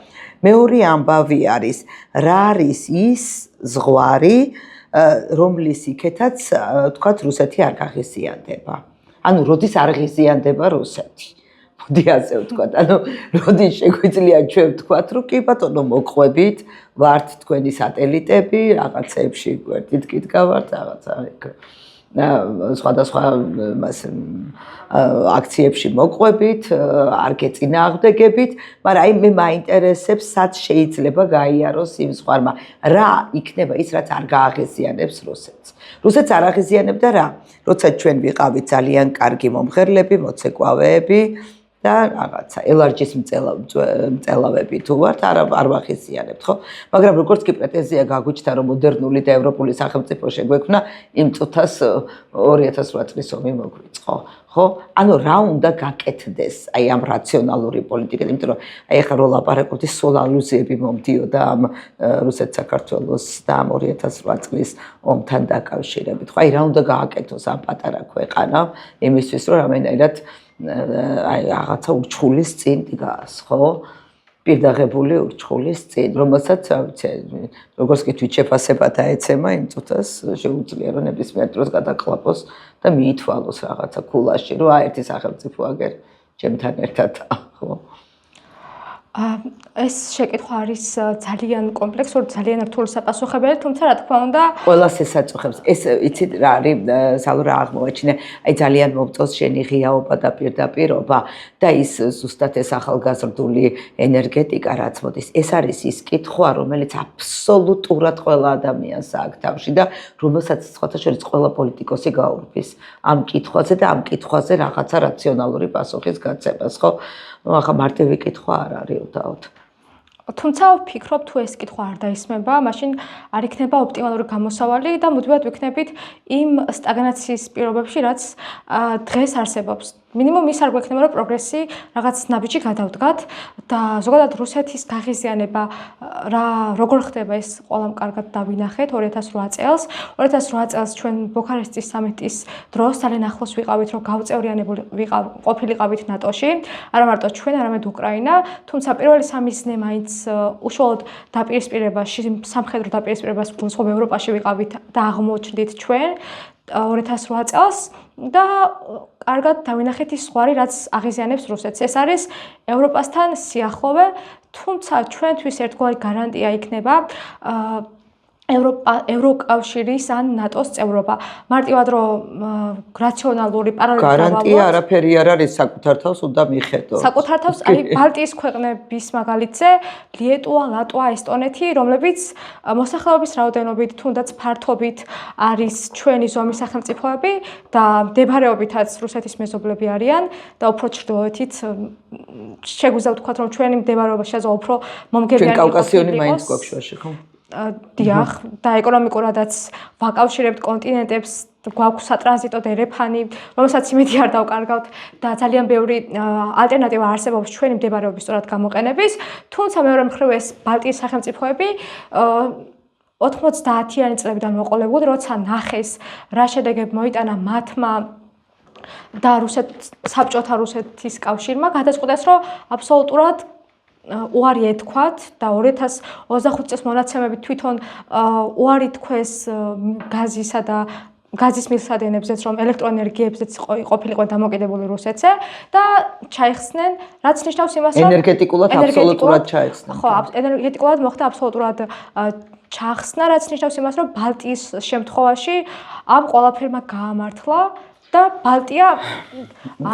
მეორე ამბავი არის, რა არის ის ზღვარი, რომლის იქეთაც, თქვათ, რუსეთი არ გაღიზიანდება. ანუ როდის არ ღიზიანდება რუსეთი. მოდი ასე ვთქვათ, ანუ როდის შეგვიძლია ჩვენ ვთქვათ, რომ კი ბატონო მოყვებით, ვართ თქვენი სატელიტები, რაღაცეებში გვერდით გიდგავართ, რაღაცა სხვადასხვა აქციებში მოყვებით, არ გეწინააღმდეგებით, მაგრამ აი მე მაინტერესებს, სად შეიძლება გაიაროს იმ ზღვარმა, რა იქნება ის, რაც არ გააღიზიანებს რუსეთს. რუსეთს არ აღიზიანებდა რა? როცა ჩვენ ვიყავით ძალიან კარგი მომღერლები, მოცეკვავეები და რაღაცა ელარჯის მწელავები თუ ვართ, არ ვაღიზიანებთ, ხო? მაგრამ როგორც კი პრეტენზია გაგვიჩნდა, რომ მოდერნული და ევროპული სახელმწიფო შეგვექმნა, იმ წუთას 2008 წლის ომი მოგვიწყო, ხო? ანუ რა უნდა გაკეთდეს აი ამ რაციონალური პოლიტიკით, იმიტომ რომ აი ახლა რო ლაპარაკობთ, სულ ალუზიები მომდიოდა ამ რუსეთ-საქართველოს და ამ 2008 წლის ომთან დაკავშირებით. ხო, აი რა უნდა გააკეთოს ამ პატარა ქვეყანამ იმისთვის, რომ რამენერად აი რაღაცა ურჩხულის წინ დგას, ხო? პირდაღებული ურჩხულის წინ, რომელსაც როგორც კი თვითშეფასება დაეცემა, იმ წუთას შეუძლია რომ ნებისმიერ დროს გადაკლაპოს და მიითვალოს რაღაცა ქულაში, რომ ერთი სახელმწიფო აგერ ჩემთან ერთად, ხო? ეს შეკითხვა არის ძალიან კომპლექსური, ძალიან რთული საპასუხებელი, თუმცა რა თქმა უნდა, ყველას ესაწუხებს. ეს იცით რა არის, სალურა აღმოაჩინე, აი ძალიან მომწონს შენი ღიაობა და პირდაპირობა და ის ზუსტად ეს ახალგაზრდული ენერგეტიკა რაც მოდის. ეს არის ის კითხვა, რომელიც აბსოლუტურად ყველა ადამიანს აქვს თავში და რომელსაც სხვათა შორის ყველა პოლიტიკოსი გაურბის ამ კითხვაზე და ამ კითხვაზე რაღაცა რაციონალური პასუხის გაცემას, ხო? ნუ ახლა მარტივი კითხვა არ არის უდაოდ. თუმცა ვფიქრობ, თუ ეს კითხვა არ დაისმება, მაშინ არ იქნება ოპტიმალური გამოსავალი და მუდმივად ვიქნებით იმ სტაგნაციის პირობებში, რაც დღეს არსებობს. მინიმუმ ის არ გვექნება, რომ პროგრესი რაღაც ნაბიჯი გადავდგათ და ზოგადად რუსეთის გაღიზიანება როგორ ხდება ეს ყველამ კარგად დავინახეთ 2008 წელს. 2008 წელს ჩვენ ბუქარესტის სამიტის დროს ძალიან ახლოს ვიყავით, რომ გავწევრიანებული ყოფილიყავით ნატოში. არა მარტო ჩვენ, არამედ უკრაინა, თუმცა პირველი სამი ზნე მაინც უშუალოდ დაპირისპირებაში, სამხედრო დაპირისპირებას გულისხმობ ევროპაში ვიყავით და აღმოჩნდით ჩვენ 2008 წელს და კარგად დავინახეთ ის ზღვარი, რაც აღიზიანებს რუსეთს. ეს არის ევროპასთან სიახლოვე, თუმცა ჩვენთვის ერთგვარი გარანტია იქნება ევროკავშირის ან ნატოს წევრობა. მარტივად რომ რაციონალური პარალელი გარანტია არაფერი არ არის, საკუთარ თავს უნდა მიხედო. საკუთარ თავს, აი ბალტიის ქვეყნების მაგალითზე, ლიეტუვა, ლატვა, ესტონეთი, რომლებიც მოსახლეობის რაოდენობით, თუნდაც ფართობით არის ჩვენი ზომის სახელმწიფოები და მდებარეობითაც რუსეთის მეზობლები არიან და უფრო ჩრდილოეთით შეგვიძლია ვთქვათ, რომ ჩვენი მდებარეობა შესაძლოა უფრო მომგებიანი ჩვენ კავკასიონი მაინც გვაქვს შუაში, ხო? დიახ, და ეკონომიკურადაც ვაკავშირებთ კონტინენტებს გვაქვს სატრანზიტო დერეფანი, რომელსაც იმედი არ დავკარგავთ და ძალიან ბევრი ალტერნატივა არსებობს ჩვენი მდებარეობის სწორად გამოყენების, თუმცა მეორე მხრივ ეს ბალტიის სახელმწიფოები 90-იანი წლებიდან მოყოლებული, როცა ნახეს რა შედეგები მოიტანა მათმა და საბჭოთა რუსეთის კავშირმა, გადაწყვიტეს, რომ აბსოლუტურად უარი ეთქვათ და 2025 წელს მონაცემებით თვითონ უარი თქვეს გაზისა და გაზის მილსადენებზეც, რომ ელექტროენერგიებზეც ყოფილიყო დამოკიდებული რუსეთზე და ჩაიხსნენ, რაც ნიშნავს იმას, რომ ენერგეტიკულად აბსოლუტურად ჩაიხსნენ. ხო, ენერგეტიკულად მოხდა აბსოლუტურად ჩახსნა, რაც ნიშნავს იმას, რომ ბალტიის შემთხვევაში ამ ყველაფერმა გაამართლა და ბალტია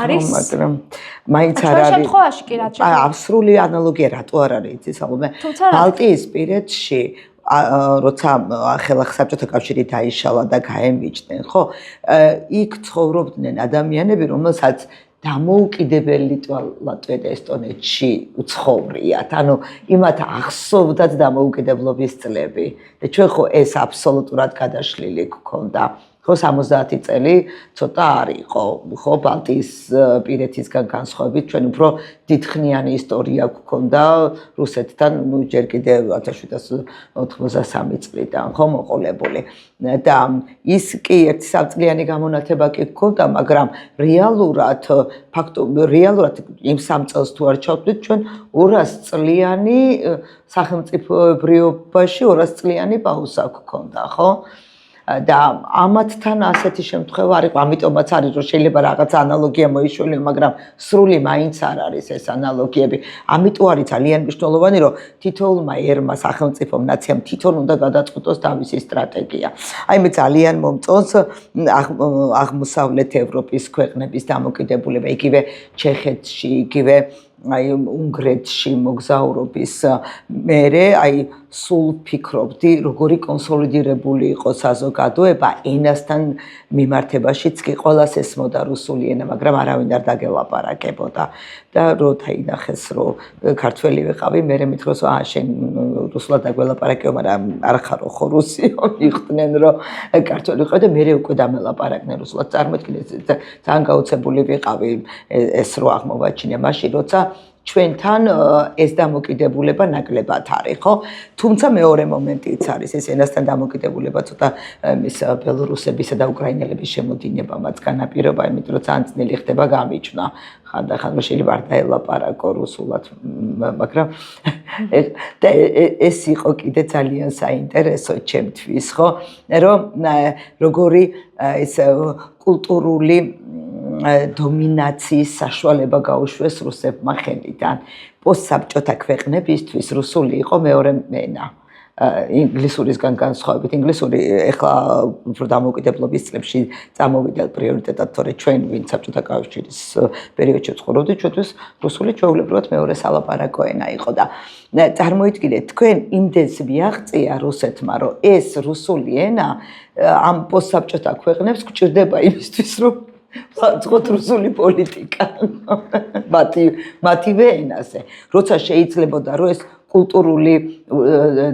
არის მაგრამ მაინც არ არის შემთხვევაში კი რაც აბსოლუტური ანალოგია რატო არ არის იცი საუბე ბალტიისპირეთში როცა ახლა საბჭოთა კავშირი დაიშალა და გაემიჯნენ ხო იქ ცხოვრობდნენ ადამიანები რომელსაც დამოუკიდებლად ესტონეთში უცხოვრიათ ანუ იმათ ახსოვდათ დამოუკიდებლობის წლები და ჩვენ ხო ეს აბსოლუტურად გადაშლილი გქონდა ხო 70 წელი ცოტა არ იყო ხო ბალტიისპირეთისგან განსხვავებით ჩვენ უფრო დიდხნიანი ისტორია გქონდა რუსეთთან ნუ ჯერ კიდევ 1793 წლიდან ხო მოყოლებული და ის კი ერთი სამწლიანი გამონათება კი გქონდა მაგრამ რეალურად იმ 3 წელს თუ არ ჩავთვლით ჩვენ 200 წლიანი სახელმწიფოებრიობაში 200 წლიანი პაუზა გქონდა ხო და ამათთან ასეთი შემთხვევა არ იყო, ამიტომაც არის რომ შეიძლება რაღაც ანალოგია მოიშველიო, მაგრამ სრული მაინც არ არის ეს ანალოგიები. ამიტომ არის ძალიან მნიშვნელოვანი, რომ თითოეულმა ერმა სახელმწიფომ ნაციამ თვითონ უნდა გადაწყვიტოს თავისი სტრატეგია. აი მე ძალიან მომწონს აღმოსავლეთ ევროპის ქვეყნების დამოკიდებულება, იგივე ჩეხეთში, იგივე აი უნგრეთში მოგზაურობის მერე აი სულ ფიქრობდი როგორი კონსოლიდირებული იყო საზოგადოება ენასთან მიმართებაშიც კი ყოველას ესმოდა რუსული ენა მაგრამ არავინ არ დაგელაპარაკებოდა და რო დაინახეს რომ ქართველი ვიყავი მე მითხროს შენ რუსულად დაგველაპარაკეო მაგრამ არ ხარო ხო რუსიო მიხვდნენ რომ ქართველი ვიყავი და მე უკვე დამელაპარაკნე რუსულად წარმოიდგინე ძალიან გაუცებული ვიყავი ეს რო აღმოვაჩინე მაშინ როცა ჩვენთან ეს დამოკიდებულება ნაკლებად არის, ხო? თუმცა მეორე მომენტიც არის, ეს ენასთან დამოკიდებულება ცოტა მის ბელორუსებისა და უკრაინელების შემოდინება მათ განაპირობა, იმიტომ რომ ძალიან ძნელი ხდება გამიჩნდა. ხანდახან შეიძლება არ დაელაპარაკო რუსულად, მაგრამ ეს იყო კიდე ძალიან საინტერესო ჩემთვის, ხო? რომ როგორი ეს კულტურული დომინაციის საშუალება გაუშვეს რუსებმა ხელიდან. პოსტსაბჭოთა ქვეყნებისთვის რუსული იყო მეორე ენა. ინგლისურისგან განსხვავებით, ინგლისური ეხლა უფრო დამოუკიდებლობის წლებში წამოვიდა პრიორიტეტად, თორე ჩვენ ვინ საბჭოთა კავშირის პერიოდში ცხოვრობდით, ჩვენთვის რუსული ჩვეულებრივად მეორე სალაპარაკო ენა იყო და წარმოიდგინეთ, თქვენ იმდენს მიაღწია რუსეთმა, რომ ეს რუსული ენა ამ პოსტსაბჭოთა ქვეყნებს გჭირდება იმისთვის, რომ საწყოთ რუსული პოლიტიკა მათივე ენაზე. როცა შეიძლებოდა, რომ ეს კულტურული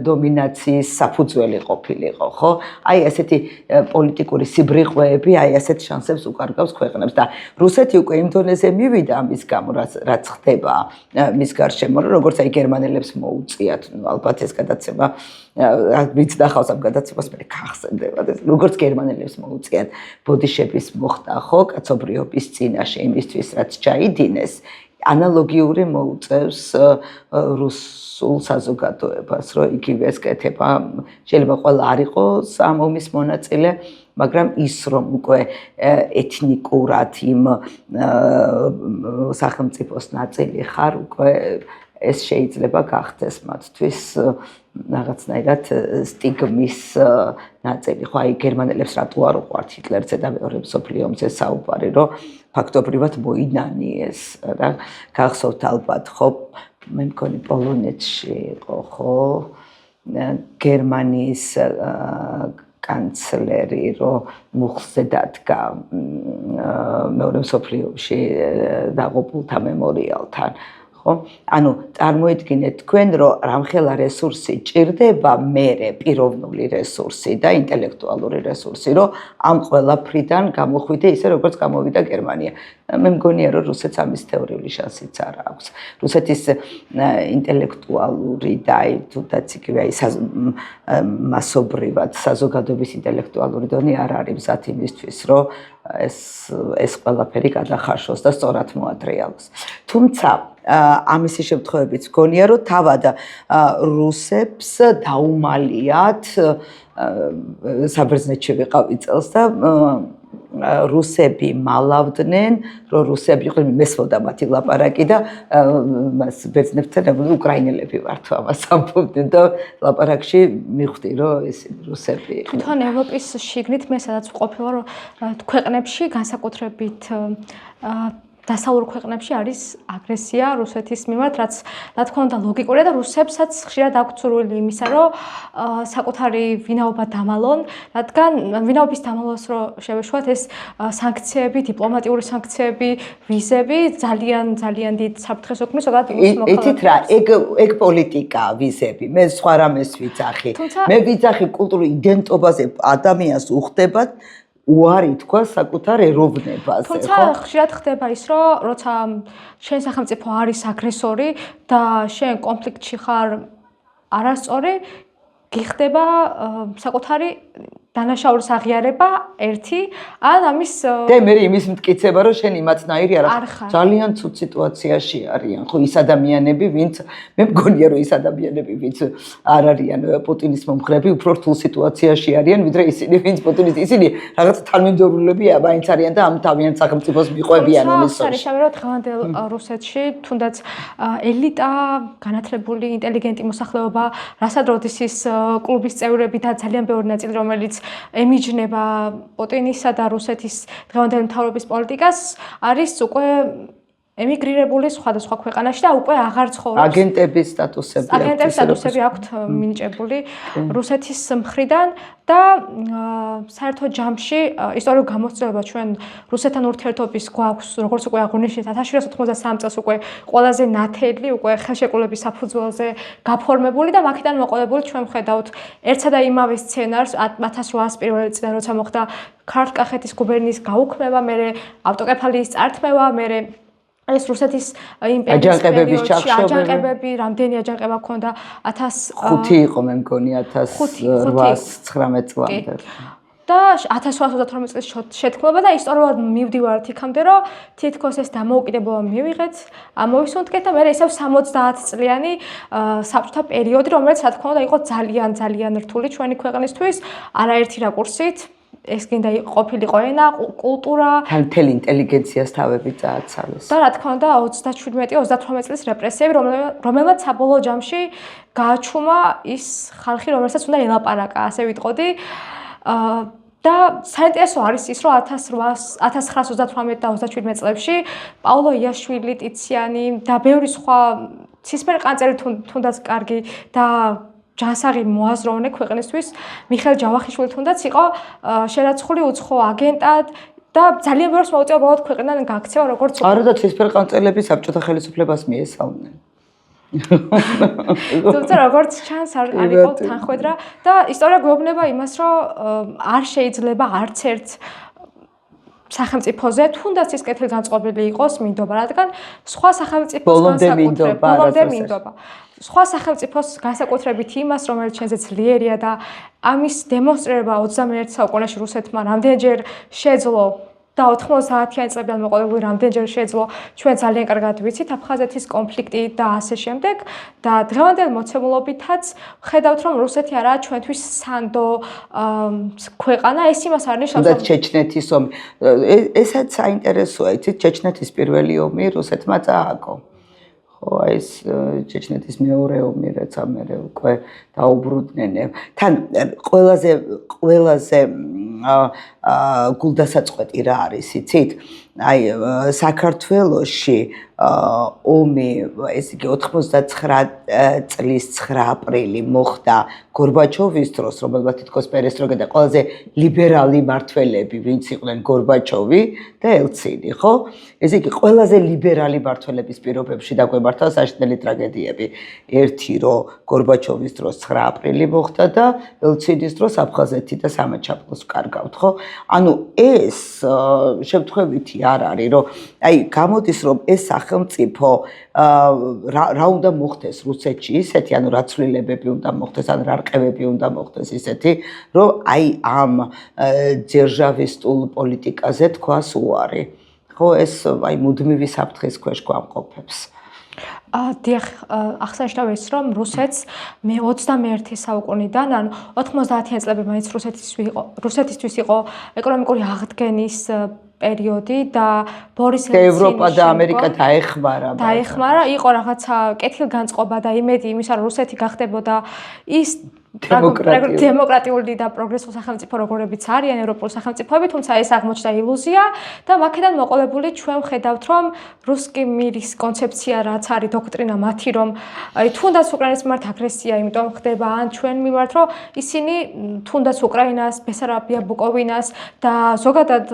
დომინაციის საფუძველი ყოფილიყო, ხო? აი ასეთი პოლიტიკური სიბრიყვეები, აი ასეთ შანსებს უკარგავს ქვეყნებს და რუსეთი უკვე იმ დონეზე მივიდა ამის გამო, რაც ხდება მის გარშემო, როგორც აი გერმანელებს მოუწიათ, ალბათ ეს გადაცემა ვიც ნახავს ამ გადაცემას მე გახსენდება და როგორც გერმანელებს მოუწიათ ბოდიშების მოხდა, ხო, კაცობრიობის წინაშე იმისთვის, რაც ჩაიდინეს ანალოგიური მოუწევს რუსულ საზოგადოებას, რომ იგივე ესკეთება, შეიძლება ყველა არ იყოს ამ ომის მონაწილე, მაგრამ ის რომ უკვე ეთნიკურად იმ სახელმწიფოს ნაწილი ხარ, უკვე ეს შეიძლება გახდეს მათთვის რაღაცნაირად სტიგმის ნაწილი. ხო, აი გერმანელებს რატო არ უყვართ ჰიტლერზე და მეორე მსოფლიო ომზე საუბარი, რომ ფაქტობრივად მოინანიეს რა. გახსოვთ ალბათ, ხო, მე მგონი პოლონეთში იყო, ხო, გერმანიის კანცლერი, რომ მუხლზე დადგა მეორე მსოფლიო ომში დაღუპულთა მემორიალთან. ხო? ანუ წარმოიდგინეთ თქვენ, რომ რამხელა რესურსი ჭირდება მერე პიროვნული რესურსი და ინტელექტუალური რესურსი, რომ ამ ყველაფრიდან გამოხვიდე ისე როგორც გამოვიდა გერმანია. მე მგონია, რომ რუსეთს ამის თეორიული შანსიც არ აქვს. რუსეთის ინტელექტუალური და თუნდაც იგივე მასობრივად საზოგადოების ინტელექტუალური დონე არ არის მზად იმისთვის, რომ ეს ყველაფერი გადახარშოს და სწორად მოატრიალოს. თუმცა ამისი შემთხვევებიც მგონია, რომ თავად რუსებს დაუმალიათ საბერძნეთში ვიყავი წელს და რუსები მალავდნენ, რომ რუსები იყვნენ მესმოდა მათი ლაპარაკი და მას ბერძნებთან უკრაინელები ვართ ამას ამბობდნენ და ლაპარაკში მიხვდი, რომ ეს რუსები იყვნენ. თვითონ ევროპის შიგნით მე სადაც ვყოფილა, რომ ქვეყნებში განსაკუთრებით დასავლურ ქვეყნებში არის აგრესია რუსეთის მიმართ, რაც რა თქმა უნდა ლოგიკურია და რუსებსაც ხშირად აქვთ სურვილი იმისა, რომ საკუთარი ვინაობა დამალონ, რადგან ვინაობის დამალოს რო შევეშვათ ეს სანქციები, დიპლომატიური სანქციები, ვიზები ძალიან დიდ საფრთხეს უქმნის, ზოგადად რუსულ იცით რა, ეგ პოლიტიკაა ვიზები. მე სხვა რამეს ვიცახი. მე ვიცახი კულტურულ იდენტობაზე ადამიანს უხდებათ უარი თქვა საკუთარ ეროვნებაზე, ხო? თუმცა ხშირად ხდება ის, რომ როცა შენ სახელმწიფო არის აგრესორი და შენ კონფლიქტში ხარ არასწორი, გიხდება საკუთარი დანაშაულის აღიარება ერთი, ან ამის და მე იმის მტკიცება, რომ შენ იმათნაირი არ ხარ. ძალიან ცუდ სიტუაციაში არიან, ხო, ის ადამიანები, ვინც მე მგონია, რომ ის ადამიანები, ვინც არ არიან პუტინის მომხრები, უფრო რთულ სიტუაციაში არიან, ვიდრე ისინი, ვინც პუტინის ისინი რაღაც თანმიმდევრულებია, მაინც არიან და ამ თავიანთ სახელმწიფოს მიყვებიან უმის შორს. არის შევერო დღევანდელ რუსეთში, თუნდაც ელიტა, განათლებული, ინტელიგენტი მოსახლეობა, რასადროდის კლუბის წევრები და ძალიან ბევრი ნაწილი, რომელიც ემიჯნება პუტინისა და რუსეთის დღევანდელი მთავრობის პოლიტიკას, არის უკვე ემიგრირებული სხვადასხვა ქვეყანაში და უკვე აღარ ცხოვრობს. აგენტების სტატუსები აქვთ მინიჭებული რუსეთის მხრიდან და საერთო ჯამში ისტორიულ გამოცდილება ჩვენ რუსეთთან ურთიერთობის გვაქვს, როგორც უკვე აღვნიშნეთ 1793 წელს უკვე ყველაზე ნათელი, უკვე ხელშეკრულების საფუძველზე გაფორმებული და მაქედან მოყოლებული ჩვენ ვხედავთ ერთსა და იმავე სცენარს 1800 პირველი წლიდან როცა მოხდა ქართლ-კახეთის გუბერნიის გაუქმება, მერე ავტოკეფალიის წართმევა, მერე ეს რუსეთის იმპერიის აჯანყებები, რამდენი აჯანყება ჰქონდა 5 იყო მე მგონი 1819 წლამდე. და 1832 წლის შეთქმულება და ისტორიულად მივდივართ იქამდე, რომ თითქოს ეს დამოუკიდებლობა მივიღეთ, ამოვისუნთქეთ და მე ისევ 70 წლიანი საბჭოთა პერიოდი, რომელიც რა თქმა უნდა იყო ძალიან რთული ჩვენი ქვეყნისთვის, არაერთი რაკურსით. ეს კიდე ყოფილიყო ენა, კულტურა, მთელი ინტელიგენციას თავები წააცალეს. და რა თქმა უნდა 27-38 წლის რეპრესიები, რომელმაც საბოლოო ჯამში გააჩუმა ის ხალხი, რომელსაც უნდა ელაპარაკა, ასე ვიტყოდი. და საინტერესო არის ის, რომ 1938 და 37 წლებში პაულო იაშვილი, ტიციანი და ბევრი სხვა ცისფერი ყანწელი თუნდაც კარგი და ჯანსაღი მოაზროვნე ქვეყნისთვის მიხეილ ჯავახიშვილი თუნდაც იყო შერაცხული უცხო აგენტად და ძალიან ბევრს მოუწია უბრალოდ ქვეყნიდან გაქცევა როგორც არა და ცისფერ ყანწელები საბჭოთა ხელისუფლებას მიესალმნენ. თუმცა როგორც ჩანს არ იყო თანხმედრა და ისტორია გვეუბნება იმას, რომ არ შეიძლება არც ერთ სახელმწიფოზე თუნდაც ის კეთილი განწყობილი იყოს მინდობა, რადგან სხვა სახელმწიფოს განსაკუთრებით სხვა სახელმწიფოს განსაკუთრებით იმას, რომელიც ჩვენზე ძლიერია და ამის დემონსტრირება 21 საუკუნეში რუსეთმა რამდენჯერ შეძლო და 90-იანი წლებიდან მოყოლებული რამდენჯერ შეძლო, ჩვენ ძალიან კარგად ვიცით აფხაზეთის კონფლიქტი და ასე შემდეგ და დღევანდელ მოცემულობითაც ხედავთ, რომ რუსეთი არაა ჩვენთვის სანდო ქვეყანა, ეს იმას არ ნიშნავს, რომ ჩეჩნეთის ომი, ესაც საინტერესოა, იცით, ჩეჩნეთის პირველი ომი რუსეთმა წააგო. ხო, ეს ჩეჩნეთის მეორე ომი, რაცა მე უკვე დაუბრუნდნენ. თან ყველაზე გულდასაწყვეტი რა არის, იცით? აი საქართველოში ომი ესე იგი 99 წლის 9 აპრილი მოხდა გორბაჩოვის დროს, რომელმაც თითქოს პერესტროიკა და ყველაზე ლიბერალი მმართველები, ვინც იყვნენ გორბაჩოვი და ელცინი, ხო? ესე იგი ყველაზე ლიბერალი მმართველების პირობებში დაგვემართა საშინელი ტრაგედიები. ერთი რომ გორბაჩოვის დროს 9 აპრილი მოხდა და ელცინის დროს აფხაზეთი და სამაჩაბლოს ვკარგავთ, ხო? ანუ ეს შემთხვევითი არ არის, რომ აი გამოდის რომ ეს სახელმწიფო რა უნდა მოხდეს რუსეთში ისეთი, ანუ რა ცვლილებები უნდა მოხდეს, ან რა რყევები უნდა მოხდეს ისეთი, რომ აი ამ ძერჟავისტულ პოლიტიკაზე თქვას უარი. ხო, ეს აი მუდმივი საფრთხის ქვეშ გვამყოფებს. დიახ, აღსანიშნავია ის, რომ რუსეთს მე 21 საუკუნიდან, ანუ 90-იან წლებში მაინც რუსეთისთვის იყო ეკონომიკური აღდგენის პერიოდი და ბორის ელცინის ევროპა და ამერიკა დაეხმარა, იყო რაღაცა კეთილგანწყობა და იმედი იმისა, რომ რუსეთი გახდებოდა ის დემოკრატიული და პროგრესულ სახელმწიფო როგორებიც არიან ევროპული სახელმწიფოები, თუმცა ეს აღმოჩნდა ილუზია და მაქედან მოყოლებული ჩვენ ვხედავთ, რომ რუსკი მირის კონცეფცია რაც არის დოქტრინა მათი, რომ აი თუნდაც უკრაინის მიმართ აგრესია, იმიტომ ხდება ან ჩვენ მიმართ, რომ ისინი თუნდაც უკრაინას, ბესარაბია, ბუკოვინას და ზოგადად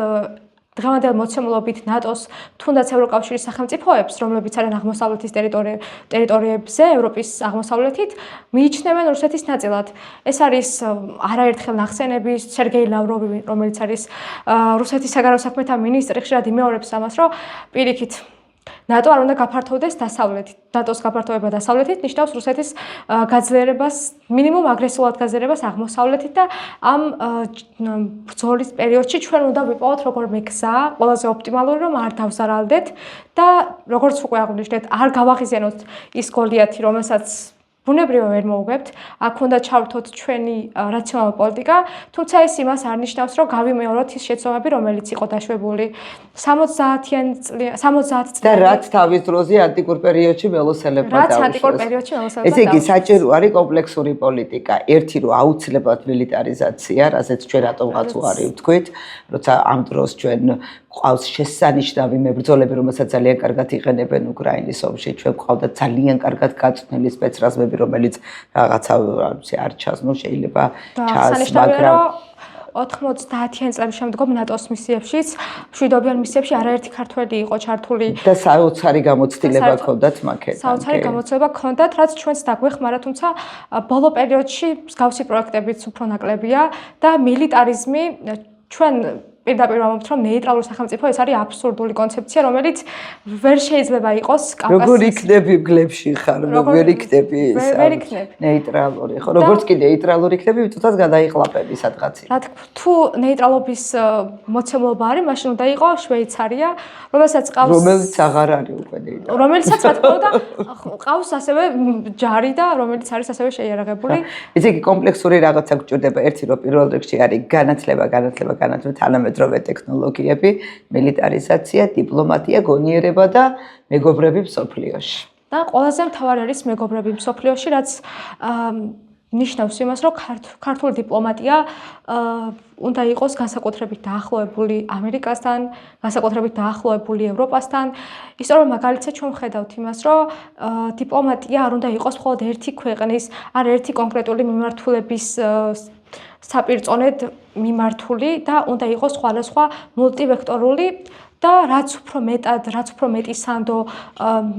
დღევანდელ მოცემულობით ნატოს თუნდაც ევროკავშირის სახელმწიფოებს, რომლებიც არიან აღმოსავლეთის ტერიტორიებზე, ევროპის აღმოსავლეთით, მიიჩნევენ რუსეთის ნაწილად. ეს არის არაერთხელ ნახსენები, სერგეი ლავროვი, რომელიც არის რუსეთის საგარეო საქმეთა მინისტრი, ხშირად იმეორებს ამას, რომ პირიქით ნატო არ უნდა გაფართოვდეს დასავლეთით. ნატოს გაფართოვება დასავლეთით ნიშნავს რუსეთის გაძლიერებას, მინიმუმ აგრესიულად გაძლიერებას აღმოსავლეთით და ამ ბრძოლის პერიოდში ჩვენ უნდა ვიპოვოთ როგორმე გზა, ყველაზე ოპტიმალური, რომ არ დავზარალდეთ და როგორც უკვე აღვნიშნეთ, არ გავაღიზიანოთ ის გოლიათი, რომელსაც ბუნებრივად ვერ მოუგებთ, აქ უნდა ჩავრთოთ ჩვენი რაციონალური პოლიტიკა, თუმცა ეს იმას არ ნიშნავს, რომ გავიმეოროთ ის შეცდომები, რომელიც იყო დაშვებული 60 წლი და რაც თავის დროზე ანტიკურ პერიოდში მელოსელებმა დაუშვეს. რაც ანტიკურ პერიოდში მელოსელებმა ესე იგი საჭირო არის კომპლექსური პოლიტიკა. ერთი რომ აუცილებლად მილიტარიზაცია, რასაც ჩვენ რატომღაც უარი ვთქვით, როცა ამ დროს ჩვენ ყავს შესანიშნავი მებრძოლები, რომელსაც ძალიან კარგად იყენებენ უკრაინის ომში, ჩვენ ყავდა ძალიან კარგად გაწვნილი სპეცრაზმები, რომელიც რაღაცა არ ჩაზნო, შეიძლება ჩას, მაგრამ 90-იან წლების შემდგომ ნატოს მისიებშიც, მშვიდობიან მისიებში არაერთი ქართველი იყო ჩართული და საოცარი გამოცდილება ჰქონდათ მაქედან. საოცარი გამოცდილება ჰქონდათ, რაც ჩვენც დაგვეხმარა, თუმცა ბოლო პერიოდში მსგავსი პროექტებიც უფრო ნაკლებია და მილიტარიზმი ჩვენ პირდაპირ ვამბობთ, რომ ნეიტრალური სახელმწიფო ეს არის აბსურდული კონცეფცია, რომელიც ვერ შეიძლება იყოს კავკასიის. როგორ იქნები გლებში ხარ, ვერ იქნები ნეიტრალური, ხო? როგორც კი ნეიტრალური იქნები, ვიტყვას გადაიყლაპები სადღაც. თუ ნეიტრალობის მოცემულობა არის, მაშინ უნდა იყოს შვეიცარია, რომელსაც ყავს რომელიც აღარ არის უკვე ნეიტრალური. რომელიცაც რა თქმა უნდა ყავს ასევე ჯარი და რომელიც არის ასევე შეიარაღებული. ესე იგი კომპლექსური რაღაცა გჭირდება. ერთი რომ პირველ რიგში არის განათლება, თანამედროვე ტექნოლოგიები, მილიტარიზაცია, დიპლომატია, გონიერება და მეგობრები მსოფლიოში. და ყველაზე მთავარი არის მეგობრები მსოფლიოში, რაც ნიშნავს იმას, რომ ქართული დიპლომატია უნდა იყოს განსაკუთრებით დაახლოებული ამერიკასთან, განსაკუთრებით დაახლოებული ევროპასთან. ისტორიულ მაგალითად ჩვენ ვხედავთ იმას, რომ დიპლომატია არ უნდა იყოს მხოლოდ ერთი ქვეყნის, არ ერთი კონკრეტული მიმართულების საპირწონედ მიმართული და უნდა იყოს სხვადასხვა მულტივექტორული და რაც უფრო მეტი სანდო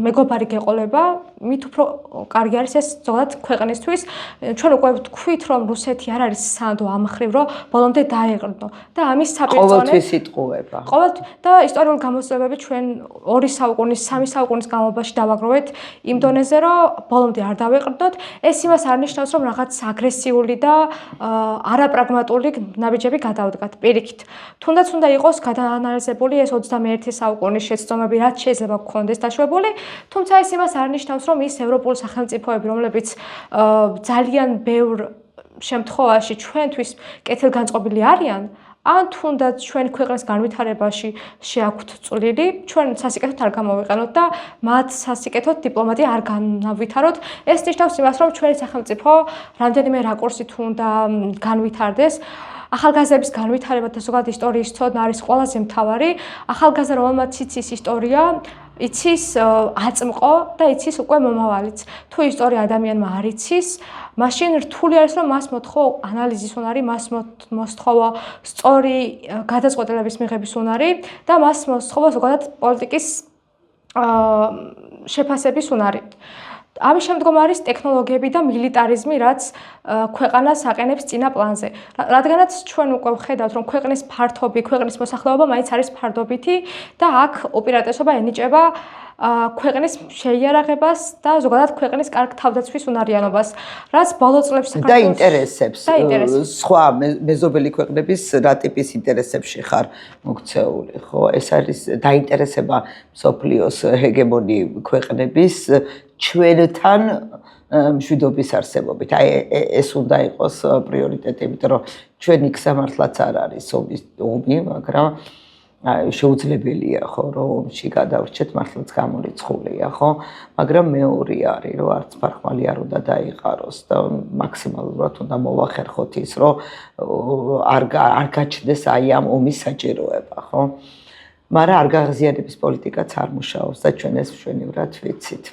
მეგობარი გეყოლება, მით უფრო კარგი არის ეს ზოგადად ქვეყნისთვის. ჩვენ უკვე ვთქვით, რომ რუსეთი არ არის სანდო ამხრივ, რომ ბოლომდე დაეყრდნო და ამის საპირწონედ ყოველთვის იტყუება. და ისტორიული გამოცდილებები ჩვენ 2 საუკუნის, 3 საუკუნის განმავლობაში დავაგროვეთ იმ დონეზე, რომ ბოლომდე არ დავეყრდნოთ. ეს იმას არ ნიშნავს, რომ რაღაც აგრესიული და არაპრაგმატული ნაბიჯები გადავდგათ. პირიქით, თუნდაც უნდა იყოს გადაანალიზებული ეს 21 საუკუნის შეცდომები, რაც შეიძლება გქონდეს დაშვებული, თუმცა ეს იმას არ ნიშნავს, რომ ის ევროპული სახელმწიფოები, რომლებიც ძალიან ბევრ შემთხვევაში ჩვენთვის კეთილგანწყობილი არიან, ან თუნდაც ჩვენ ქვეყნის განვითარებაში შეაქვთ წვლილი, ჩვენ სასიკეთოდ არ გამოვიყენოთ და მათ სასიკეთოდ დიპლომატია არ განავითაროთ. ეს ნიშნავს იმას, რომ ჩვენი სახელმწიფო რამდენიმე რაკურსით უნდა განვითარდეს. ახალგაზრდების განვითარება და ზოგადად ისტორიის ცოდნა არის ყველაზე მთავარი. ახალგაზრდა რომელმაც იცის ისტორია, იცის აწმყო და იცის უკვე მომავალიც. თუ ისტორია ადამიანმა არ იცის, მაშინ რთული არის რომ მას მოთხოვა ანალიზის უნარი, მას მოსთხოვა სწორი გადაწყვეტილების მიღების უნარი და მას მოსთხოვა ზოგადად პოლიტიკის შეფასების უნარი. ამის შემდგომ არის ტექნოლოგიები და მილიტარიზმი, რაც ქვეყანას აყენებს წინა პლანზე. რადგანაც ჩვენ უკვე ვხედავთ, რომ ქვეყნის ფართობი, ქვეყნის მოსახლეობა მაინც არის ფარდობითი და აქ უპირატესობა ენიჭება ქვეყნის შეიარაღებას და ზოგადად ქვეყნის კარგ თავდაცვის უნარიანობას, რაც ბოლო წლებში და ინტერესებს. სხვა მეზობელი ქვეყნების რა ტიპის ინტერესებში ხარ მოქცეული, ხო? ეს არის დაინტერესება მსოფლიოს ჰეგემონი ქვეყნების ჩვენთან მშვიდობის არსებობით. აი ეს უნდა იყოს პრიორიტეტი, იმიტომ რომ ჩვენი გზამართლაც არ არის ომი, მაგრამ შეუძლებელია ხო რომ ომში გადავრჩეთ, მართლაც გამორიცხულია ხო, მაგრამ მეორე არის რომ არც ფარხმალი არ უნდა დაიყაროს და მაქსიმალურად უნდა მოვახერხოთ ის რომ არ გაჩნდეს აი ამ ომის საჭიროება ხო, მაგრამ არ გაღიზიანების პოლიტიკაც არ მუშაობს და ჩვენ ეს მშვენივრად ვიცით.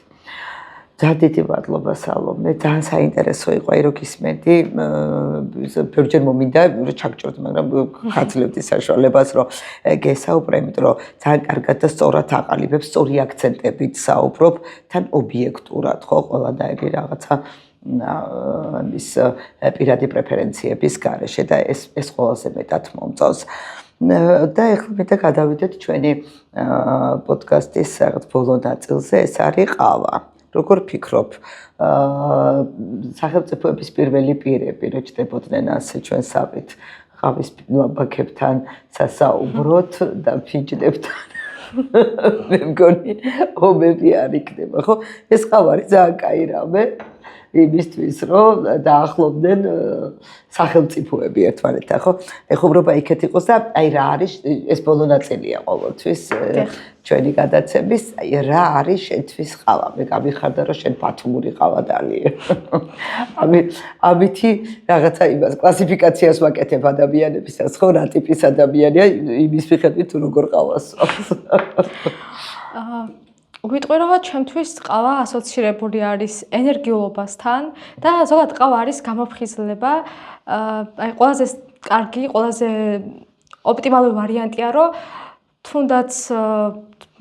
ძალიან დიდი მადლობა სალომე, ძალიან საინტერესო იყო აი რო გისმენდი, ბევრჯერ მომინდა რომ ჩაგჭიროთ, მაგრამ ხაცლებდი საშუალებას რომ გესაუბრე, იმიტომ რომ ძალიან კარგად და სწორად აყალიბებს, სწორი აქცენტებით საუბრობ, თან ობიექტურად ხო, ყველანაირი რაღაცა ის პირადი პრეფერენციების გარეშე და ეს ყველაზე მეტად მომწონს. და ეხლა მე და გადავიდეთ ჩვენი პოდკასტის რაღაც ბოლო ნაწილზე, ეს არის ყავა. როგორ ფიქრობ, სახელმწიფოების პირველი პირები რო ჩდებოდნენ ასე ჩვენ სავით ყავის ლაბაკებთან სასაუბროთ და ფიჯდებთან. მე მგონი ომები არ იქნება, ხო? ეს ყავა არის ძალიან კაი რამე იმისთვის, რომ დაახლოვდნენ სახელმწიფოები ერთმანეთთან, ხო? ეხუბრობა იქეთ იყოს და აი რა არის ეს ბოლო ნაწილია ყოველთვის ჩვენი გადაცემის, აი რა არის შენთვის ყავა? მე გამიხარდა რომ შენ ბათუმური ყავა დალია. ამითი რაღაცა იმას კლასიფიკაციას ვაკეთებ ადამიანებისას, ხო? რა ტიპის ადამიანია იმის მიხედვით თუ როგორ ყავას სვავს. ვიტყვი რომ ჩემთვის ყავა ასოცირებული არის ენერგიულობასთან და ზოგადად ყავა არის გამოფხიზლება. აი ყველაზე კარგი, ყველაზე ოპტიმალური ვარიანტია რომ თუნდაც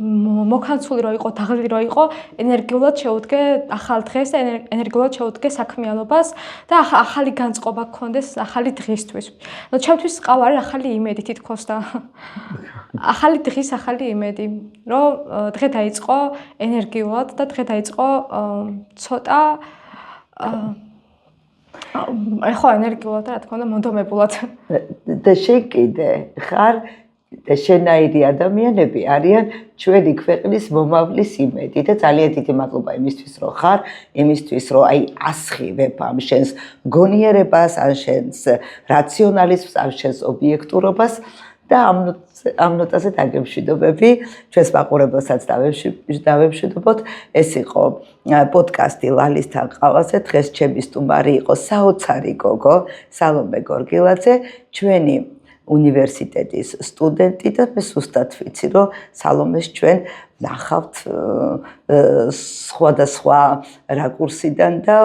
მოქანცული რო იყო, დაღლილი რო იყო, ენერგიულად შეუდგე ახალ დღეს და ენერგიულად შეუდგე საქმიანობას და ახალი განწყობა გქონდეს ახალი დღისთვის. ნუ ჩემთვის ყავა არის ახალი იმედი თითქოს და ახალი დღის ახალი იმედი, რომ დღე დაიწყო ენერგიულად და დღე დაიწყო ცოტა ეხო ენერგიულად და რა თქმა უნდა მონდომებულად. და შენ კიდე ხარ და შენაირი ადამიანები არიან ჩვენი ქვეყნის მომავლის იმედი და ძალიან დიდი მადლობა იმისთვის რომ ხარ, იმისთვის რომ აი ასხივებ ამ შენს გონიერებას, ამ შენს რაციონალიზმს, ამ შენს ობიექტურობას და ამ ნოტაზე დაგემშვიდობები, ჩვენს მაყურებელსაც დავემშვიდობოთ. ეს იყო პოდკასტი ლალისთან ყავაზე. დღეს ჩემი სტუმარი იყო საოცარი გოგო სალომე გორგილაძე, ჩვენი უნივერსიტეტის სტუდენტი და მე ზუსტად ვიცი რომ სალომეს ჩვენ ნახავთ სხვადასხვა რაკურსიდან და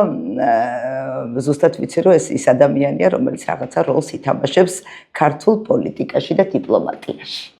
ზუსტად ვიცი რომ ეს ის ადამიანია რომელიც რაღაცა როლს ითამაშებს ქართულ პოლიტიკაში და დიპლომატიაში.